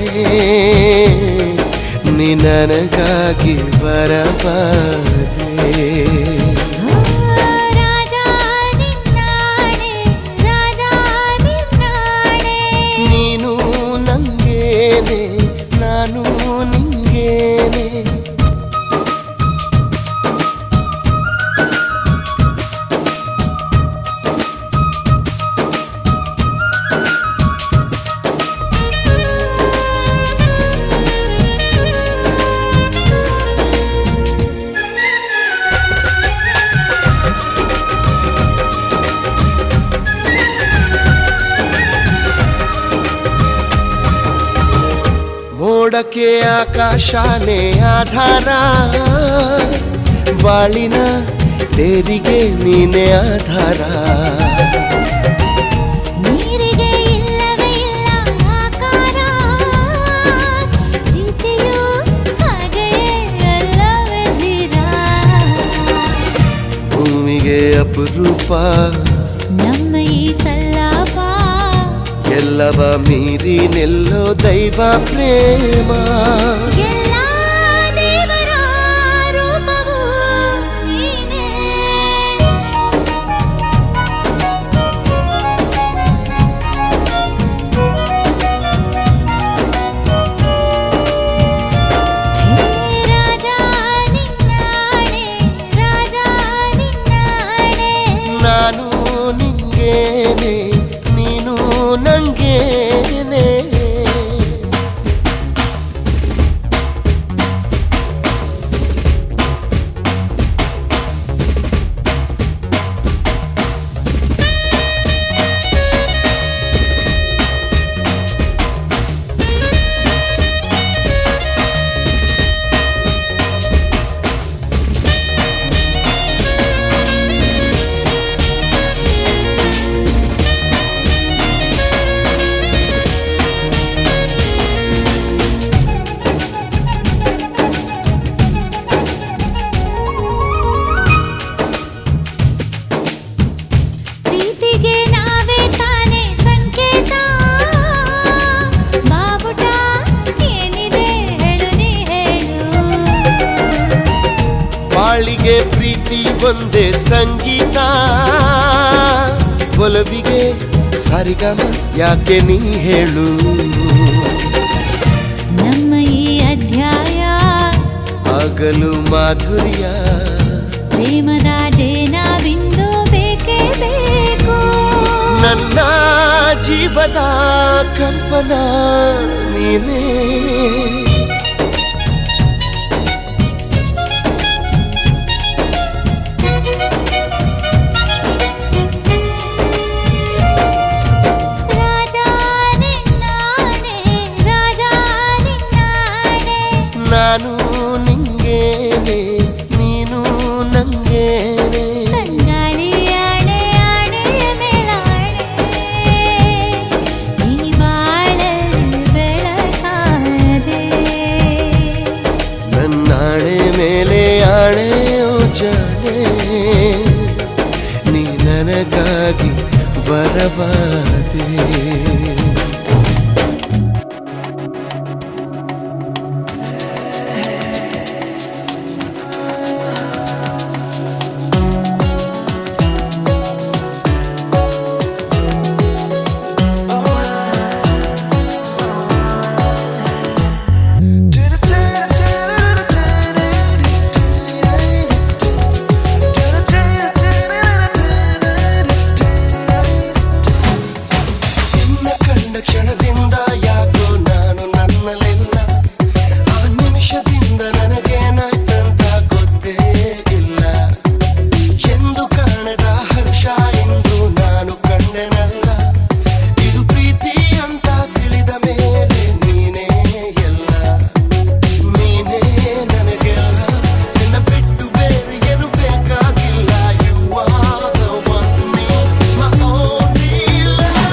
[SPEAKER 7] ನೀ ನನಗಾಗಿ ಬರಬಾರದೆ
[SPEAKER 3] ರಾಜ ನಿನ್ನಾಡೆ ರಾಜ ನಿನ್ನಾಡೆ
[SPEAKER 7] ನೀನು ನಂಗೇನೆ ನಾನು ನಿಂಗೇನೆ ಮೋಡಕ್ಕೆ ಆಕಾಶನೇ ಆಧಾರ ಬಾಳಿನ ತೇರಿಗೆ ನೀನೆ ಆಧಾರ
[SPEAKER 3] ನೀರಿಗೆ ಇಲ್ಲವೇ ಇಲ್ಲ ಆಕಾಶ
[SPEAKER 7] ಎಲ್ಲವ ಮೀರಿ ನಿಲ್ಲೋ ದೈವ ಪ್ರೇಮ.
[SPEAKER 3] ಎಲ್ಲ ದೇವರ ರೂಪವು ನೀನೇ. ರಾಜ ನಿನ್ನಾಣೆ, ರಾಜ ನಿನ್ನಾಣೆ.
[SPEAKER 7] ನಾನು ನಿಂಗೇನೆ, ನೀನು ನಂಗೇನೆ.
[SPEAKER 3] ಪ್ರೀತಿಗೆ ನಾವೇ ತಾನೇ ಸಂಕೇತ. ಬಾವುಟ ಏನಿದೆ ಹೇಳು ನೀ ಹೇಳು.
[SPEAKER 7] ಬಾಳಿಗೆ ಪ್ರೀತಿ ಒಂದೇ ಸಂಗೀತ, ಒಲವಿಗೆ ಸರಿಗಮ ಯಾಕೆ ನೀ ಹೇಳು.
[SPEAKER 3] ನಮ್ಮ ಈ ಅಧ್ಯಾಯ
[SPEAKER 7] ಆಗಲು ಮಾಧುರ್ಯ,
[SPEAKER 3] ಪ್ರೇಮದ ಜೇನ ಬಿಂದು ಬೇಕೇ ಬೇಕು.
[SPEAKER 7] ನನ್ನ ಜೀವದ ಕಂಪನ ನೀನೇ.
[SPEAKER 3] ರಾಜ ನಿನ್ನಾಣೆ, ರಾಜ ನಿನ್ನಾಣೆ.
[SPEAKER 7] ನಾನು ನಿಂಗೇನೆ, ನೀನು ನಂಗೇನೆ.
[SPEAKER 3] ತಂಗಾಳಿ ಆಣೆ, ಆಣೆಯ ಮೇಲಾಣೆ. ಈ ಬಾಳಲ್ಲಿ ಬೆಳಕಾದೆ.
[SPEAKER 7] ನನ್ನಾಣೆ ಮೇಲೆ ಆಣೆಯೋ ಜಾನೆ, ನೀ ನನಗಾಗಿ ವರವಾದೆ. ನಿನ್ನ ಕಂಡ ಕ್ಷಣದಿಂದ ಯಾಕೋ ನಾನು ನನ್ನಲೆಲ್ಲ, ಆ ನಿಮಿಷದಿಂದ ನನಗೇನಾಯ್ತಂತ ಗೊತ್ತೇ ಇಲ್ಲ. ಎಂದು ಕಾಣದ ಹರ್ಷ ಇಂದು ನಾನು ಕಂಡೆನಲ್ಲ. ಇದು ಪ್ರೀತಿ ಅಂತ ತಿಳಿದ ಮೇಲೆ ನೀನೇ ಎಲ್ಲ, ನೀನೇ ನನಗೆಲ್ಲ. ನಿನ್ನ ಬಿಟ್ಟು ಬೇರೆ ಏನು ಬೇಕಾಗಿಲ್ಲ. You are the one for me, my only love.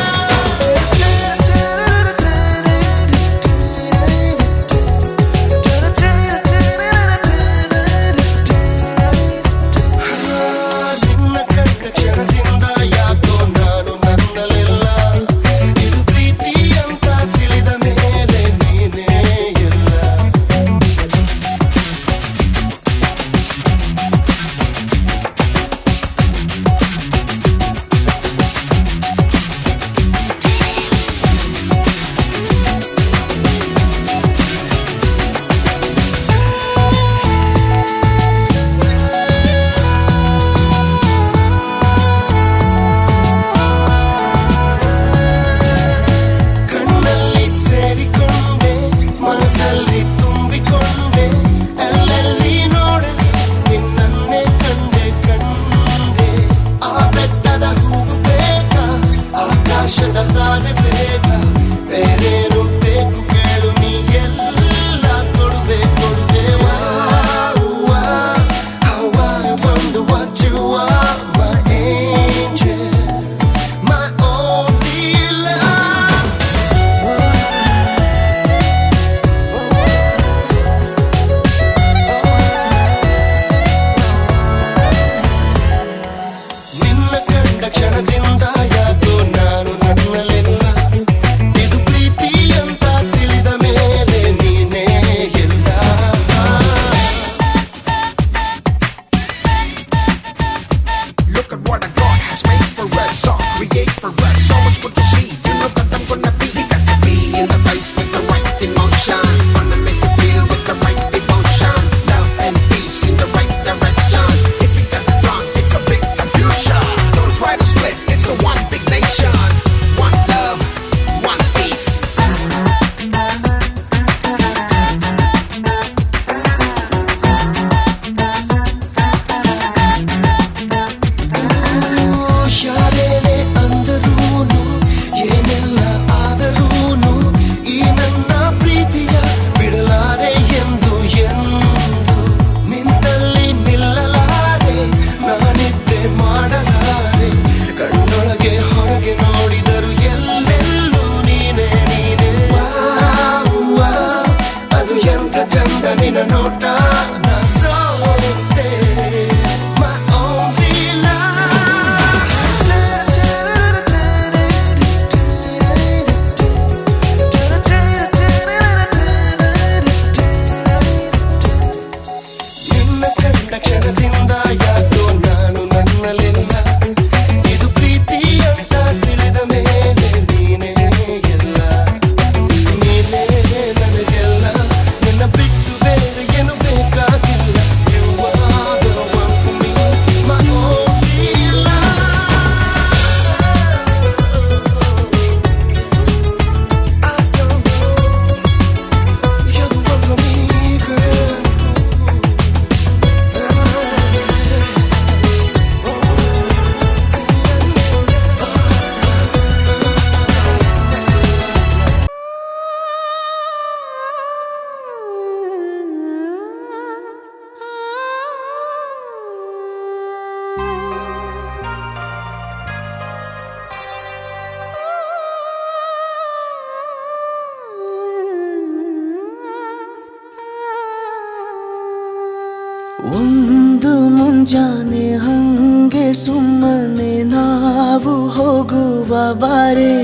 [SPEAKER 9] ಒಂದು ಮುಂಜಾನೆ ಹಂಗೆ ಸುಮ್ಮನೆ ನಾವು ಹೋಗುವ ಬಾರೆ,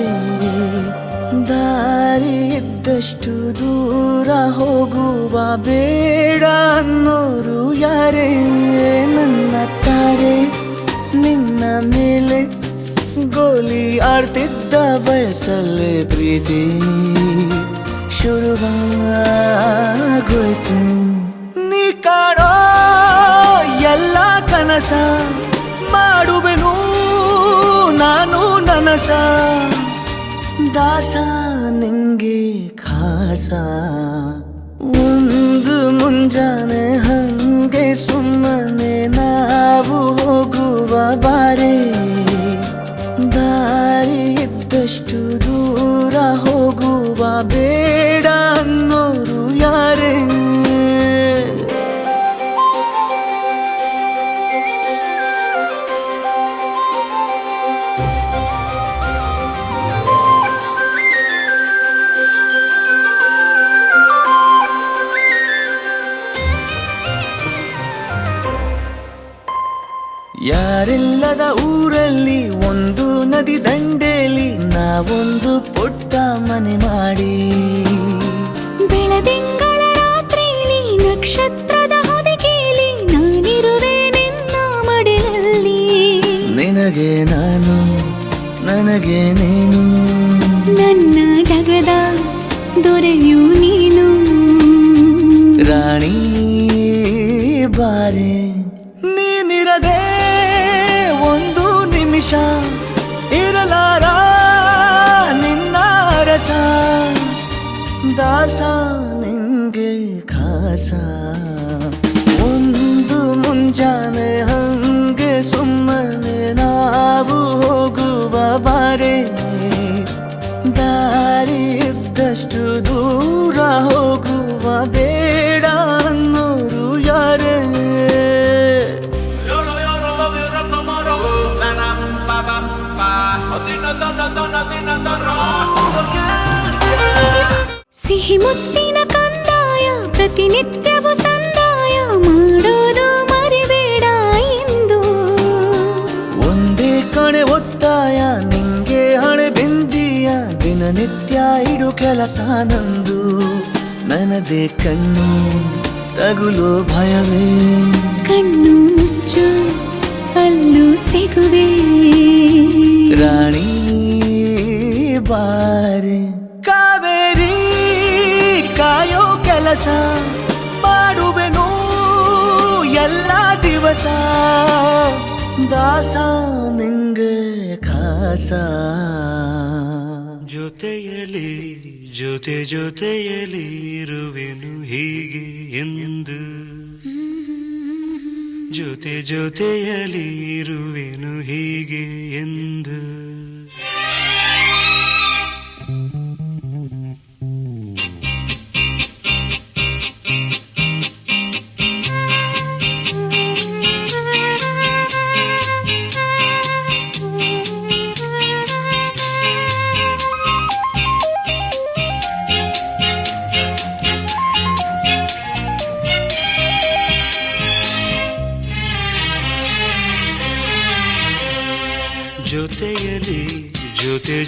[SPEAKER 9] ದಾರಿ ಇದ್ದಷ್ಟು ದೂರ ಹೋಗುವ ಬೇಡ ಅನ್ನೋರು ಯಾರೇ, ನನ್ನ ತಾರೆ ನಿನ್ನ ಮೇಲೆ ಗೋಲಿ ಆಡ್ತಿದ್ದ ವಯಸ್ಸಲ್ಲೇ ಪ್ರೀತಿ ಶುರುವಾಗೋಯ್ತು. ನೀ ಕಾಡೋ ಎಲ್ಲ ಕನಸ ಮಾಡುವೆನು ನಾನು ನನಸ, ದಾಸ ನಿಂಗೆ ಖಾಸ. ಒಂದು ಮುಂಜಾನೆ ಹಂಗೆ ಸುಮ್ಮನೆ ನಾವು ಹೋಗುವ ಬಾರೆ, ದಾರಿ ಇದ್ದಷ್ಟು ದೂರ ಹೋಗುವ ಬೇಡ ಅನ್ನೋರು ಯಾರೇ. ಯಾರಿಲ್ಲದ ಊರಲ್ಲಿ ಒಂದು ನದಿ ದಂಡೆಯಲ್ಲಿ ನಾವೊಂದು ಪುಟ್ಟ ಮನೆ ಮಾಡಿ,
[SPEAKER 3] ಬೆಳದಿಂಗಳ ರಾತ್ರಿಲಿ ನಕ್ಷತ್ರದ ಹೊದಿಕೆಯಲ್ಲಿ ನಾನಿರುವೆ ನಿನ್ನ ಮಡಿಲಲ್ಲಿ.
[SPEAKER 9] ನಿನಗೆ ನಾನು ನನಗೆ ನೀನು,
[SPEAKER 3] ನನ್ನ ಜಗದ ದೊರೆಯು ನೀನು.
[SPEAKER 9] ರಾಣಿ ಬಾರೆ, ನೀನಿರದೆ ಒಂದು ನಿಮಿಷ ಇರಲಾರ ನಿನ್ನ ರಸ, ದಾಸ ನಿಂಗೆ ಖಾಸ. ಒಂದು ಮುಂಜಾನೆ ಹಂಗೆ ಸುಮ್ಮನೆ ನಾವು ಹೋಗುವ ಬಾರೆ, ದಾರಿ ಇದ್ದಷ್ಟು ದೂರ ಹೋಗುವ ಬೇಡ ಅನ್ನೋರು ಯಾರೇ.
[SPEAKER 3] ಸಿಹಿ ಮುತ್ತಿನ ಕಂದಾಯ ಪ್ರತಿನಿತ್ಯವೂ ಸಂದಾಯ ಮಾಡೋದು ಮರಿಬೇಡ ಎಂದು.
[SPEAKER 9] ಒಂದೇ ಕಣೆ ಒತ್ತಾಯ ನಿಂಗೆ ಹಣೆ ಬಿಂದಿಯ, ದಿನನಿತ್ಯ ಇಡು ಕೆಲಸ ನಂದು. ನನ್ನದೇ ಕಣ್ಣು ತಗುಲೋ ಭಯವೇ,
[SPEAKER 3] ಕಣ್ಣು ಮುಚ್ಚು ಅಲ್ಲೂ ಸಿಗುವೆ.
[SPEAKER 9] ರಾಣಿ ಬಾರೆ, ಕಾವೇರಿ ಕಾಯೋ ಕೆಲಸ ಮಾಡುವೆನು ಎಲ್ಲ ದಿವಸ, ದಾಸ ನಿಂಗೆ ಖಾಸ.
[SPEAKER 2] ಜೊತೆಯಲಿ ಜೊತೆಯಲಿ ಇರುವೆನು ಹೀಗೆ ಎಂದು, ಜೊತೆಯಲಿ ಇರುವೆನು ಹೀಗೆ ಎಂದು.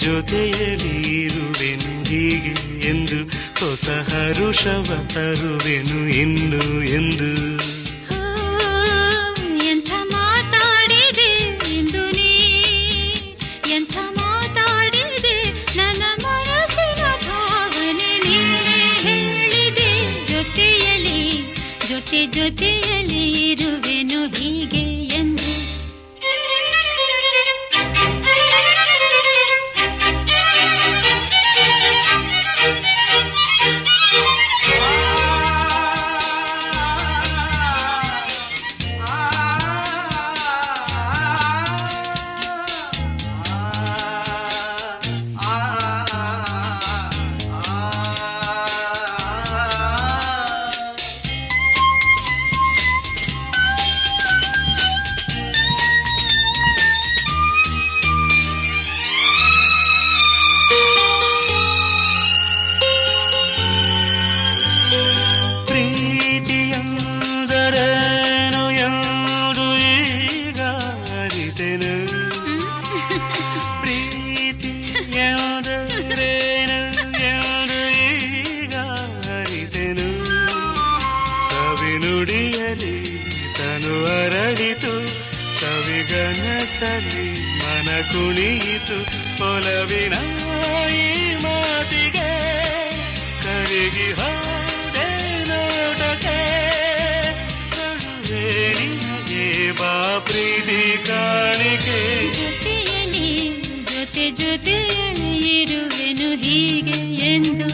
[SPEAKER 2] ಜೊತೆಯಲಿ ಇರುವೆನು ಹೀಗೆ ಎಂದು, ಹೊಸ ಹರುಷವ ತರುವೆನು ಇನ್ನು ಎಂದು.
[SPEAKER 3] ಎಂಥ ಮಾತಾಡಿದೆ ಎಂದು ನೀ, ಎಂಥ ಮಾತಾಡಿದೆ ನನ್ನ ಮನಸ್ಸಿನ ಭಾವನೆ ನೀನೇ ಹೇಳಿದೆ. ಜೊತೆಯಲಿ ಇರುವೆನು ಹೀಗೆ ಎಂದು.
[SPEAKER 2] ಕುಣಿಯಿತು ಒಲವಿನ ಈ ಮಾತಿಗೆ ಕರಗಿ ಹೋದೆ ನೋಟಕ್ಕೆ ಕರುವೆ ನಿನಗೆ ಬಾ ಪ್ರೀತಿ ಕಾಣಿಕೆ
[SPEAKER 3] ಜೊತೆಯಲ್ಲಿ ಜೊತೆಯಲ್ಲಿ ಇರುವೆನು ಹೀಗೆ ಎಂದು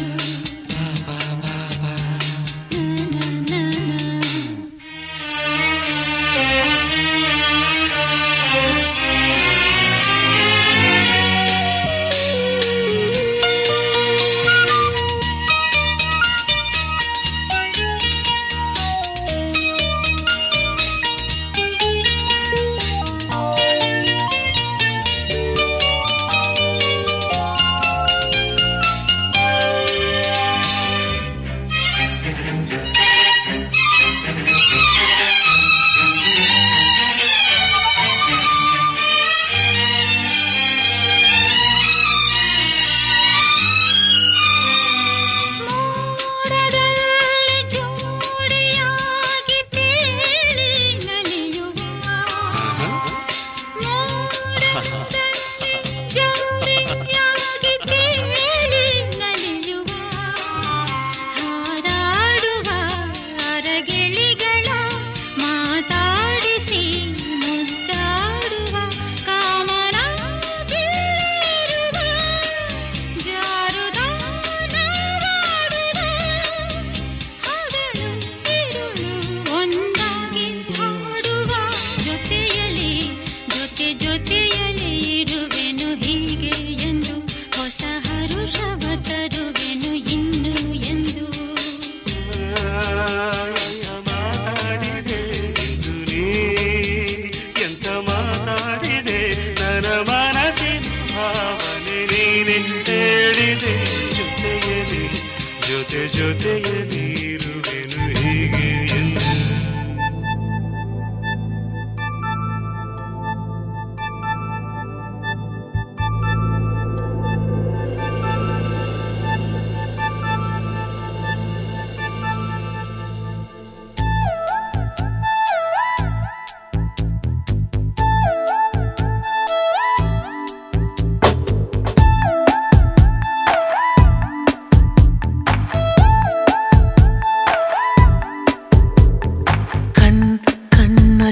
[SPEAKER 2] ಜೊತೆಯಲ್ಲಿ ಇರುವೆನು ಹೀಗೆ ಎಂದು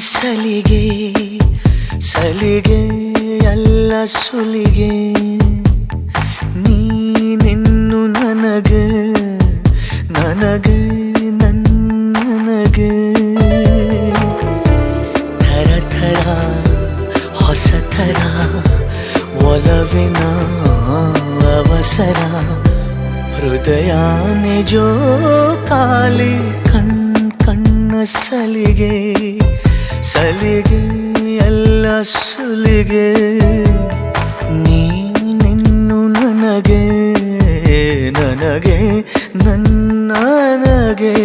[SPEAKER 9] ಸಲಿಗೆ ಸಲಿಗೆ ಎಲ್ಲ ಸುಲಿಗೆ ನೀನೆನ್ನು ನನಗೆ ನನಗೆ ನನಗೆ ಥರ ಥರ ಹೊಸ ಥರ ಒಲವಿನ ಅವಸರ ಹೃದಯ ನಿಜೋ ಕಾಲಿ ಕಣ್ಣ ಸಲಿಗೆ ಸಲಿಗೆ ಎಲ್ಲ ಸುಲಿಗೆ ನೀನೆನ್ನು ನನಗೆ ನನಗೆ ನನಗೆ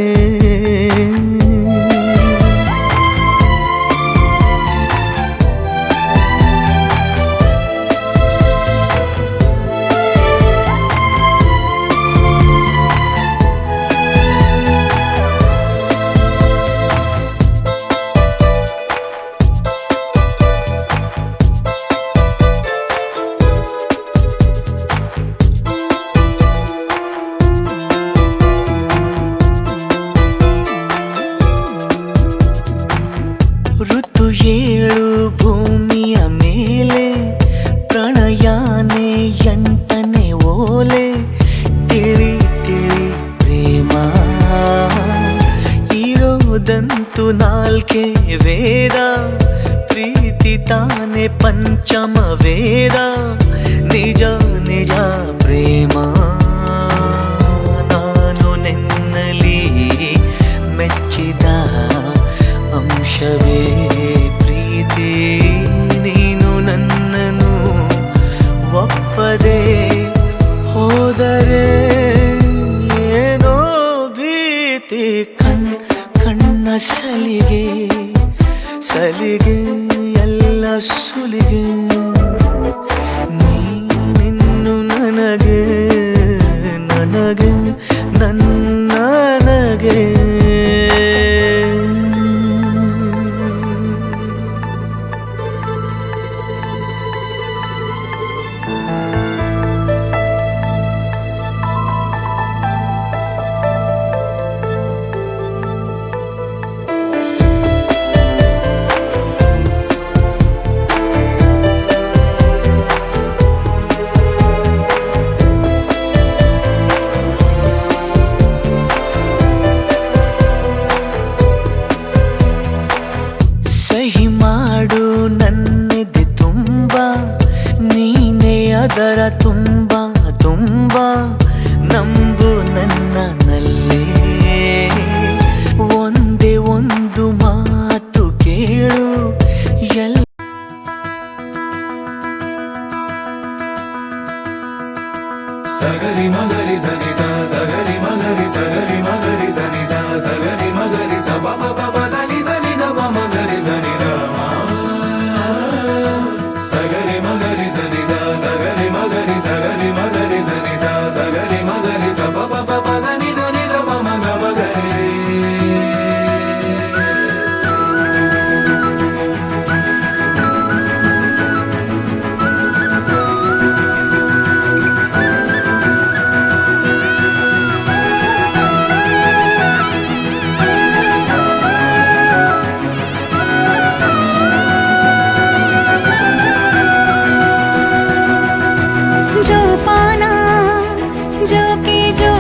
[SPEAKER 9] ಋತು ಏಳು ಭೂಮಿಯ ಮೇಲೆ ಪ್ರಣಯಾನೆ ಎಂಟನೆ ಓಲೆ ತಿಳಿ ತಿಳಿ ಪ್ರೇಮ ಇರೋದಂತೂ ನಾಲ್ಕೆ ವೇದ ಪ್ರೀತಿ ತಾನೆ ಪಂಚಮ ವೇದ ನಿಜ ನಿಜ ಪ್ರೇಮ ನಾನು ನಿನ್ನಲಿ ಮೆಚ್ಚಿದ ಅಂಶವೇ ಪ್ರೀತಿ ನೀನು ನನ್ನನ್ನು ಒಪ್ಪದೆ ಹೋದರೆ ಏನೋ ಭೀತಿ ಕಣ್ಣ ಸಲಿಗೆ ಸಲಿಗೆ ಎಲ್ಲ ಸುಲಿಗೆ ನೀನಿನ್ನು ನನಗೆ ನನಗೆ ನನಗೆ
[SPEAKER 1] ಸಗರಿ ಮಗರಿ ಸನಿ ಸ ಸಗರಿ ಮಗರಿ ಸಗರಿ ಮಗರಿ ಸನಿ ಸ ಸಗರಿ ಮಗರಿ ಸ ಪ ಪ ಪ ಪ ದ ನಿ ಸ ನಿ ದ ಪ ಮಗರಿ ಸನಿ ದ ಮ ಸಗರಿ ಮಗರಿ ಸನಿ ಸ ಸಗರಿ ಮಗರಿ ಸಗರಿ ಮಗರಿ ಸನಿ ಸ ಸಗರಿ ಮಗರಿ ಸ ಪ ಪ ಪ ಪ ದ ನಿ ದ ಪ ಮಗ ಮಗರಿ
[SPEAKER 3] जो पाना जो के जो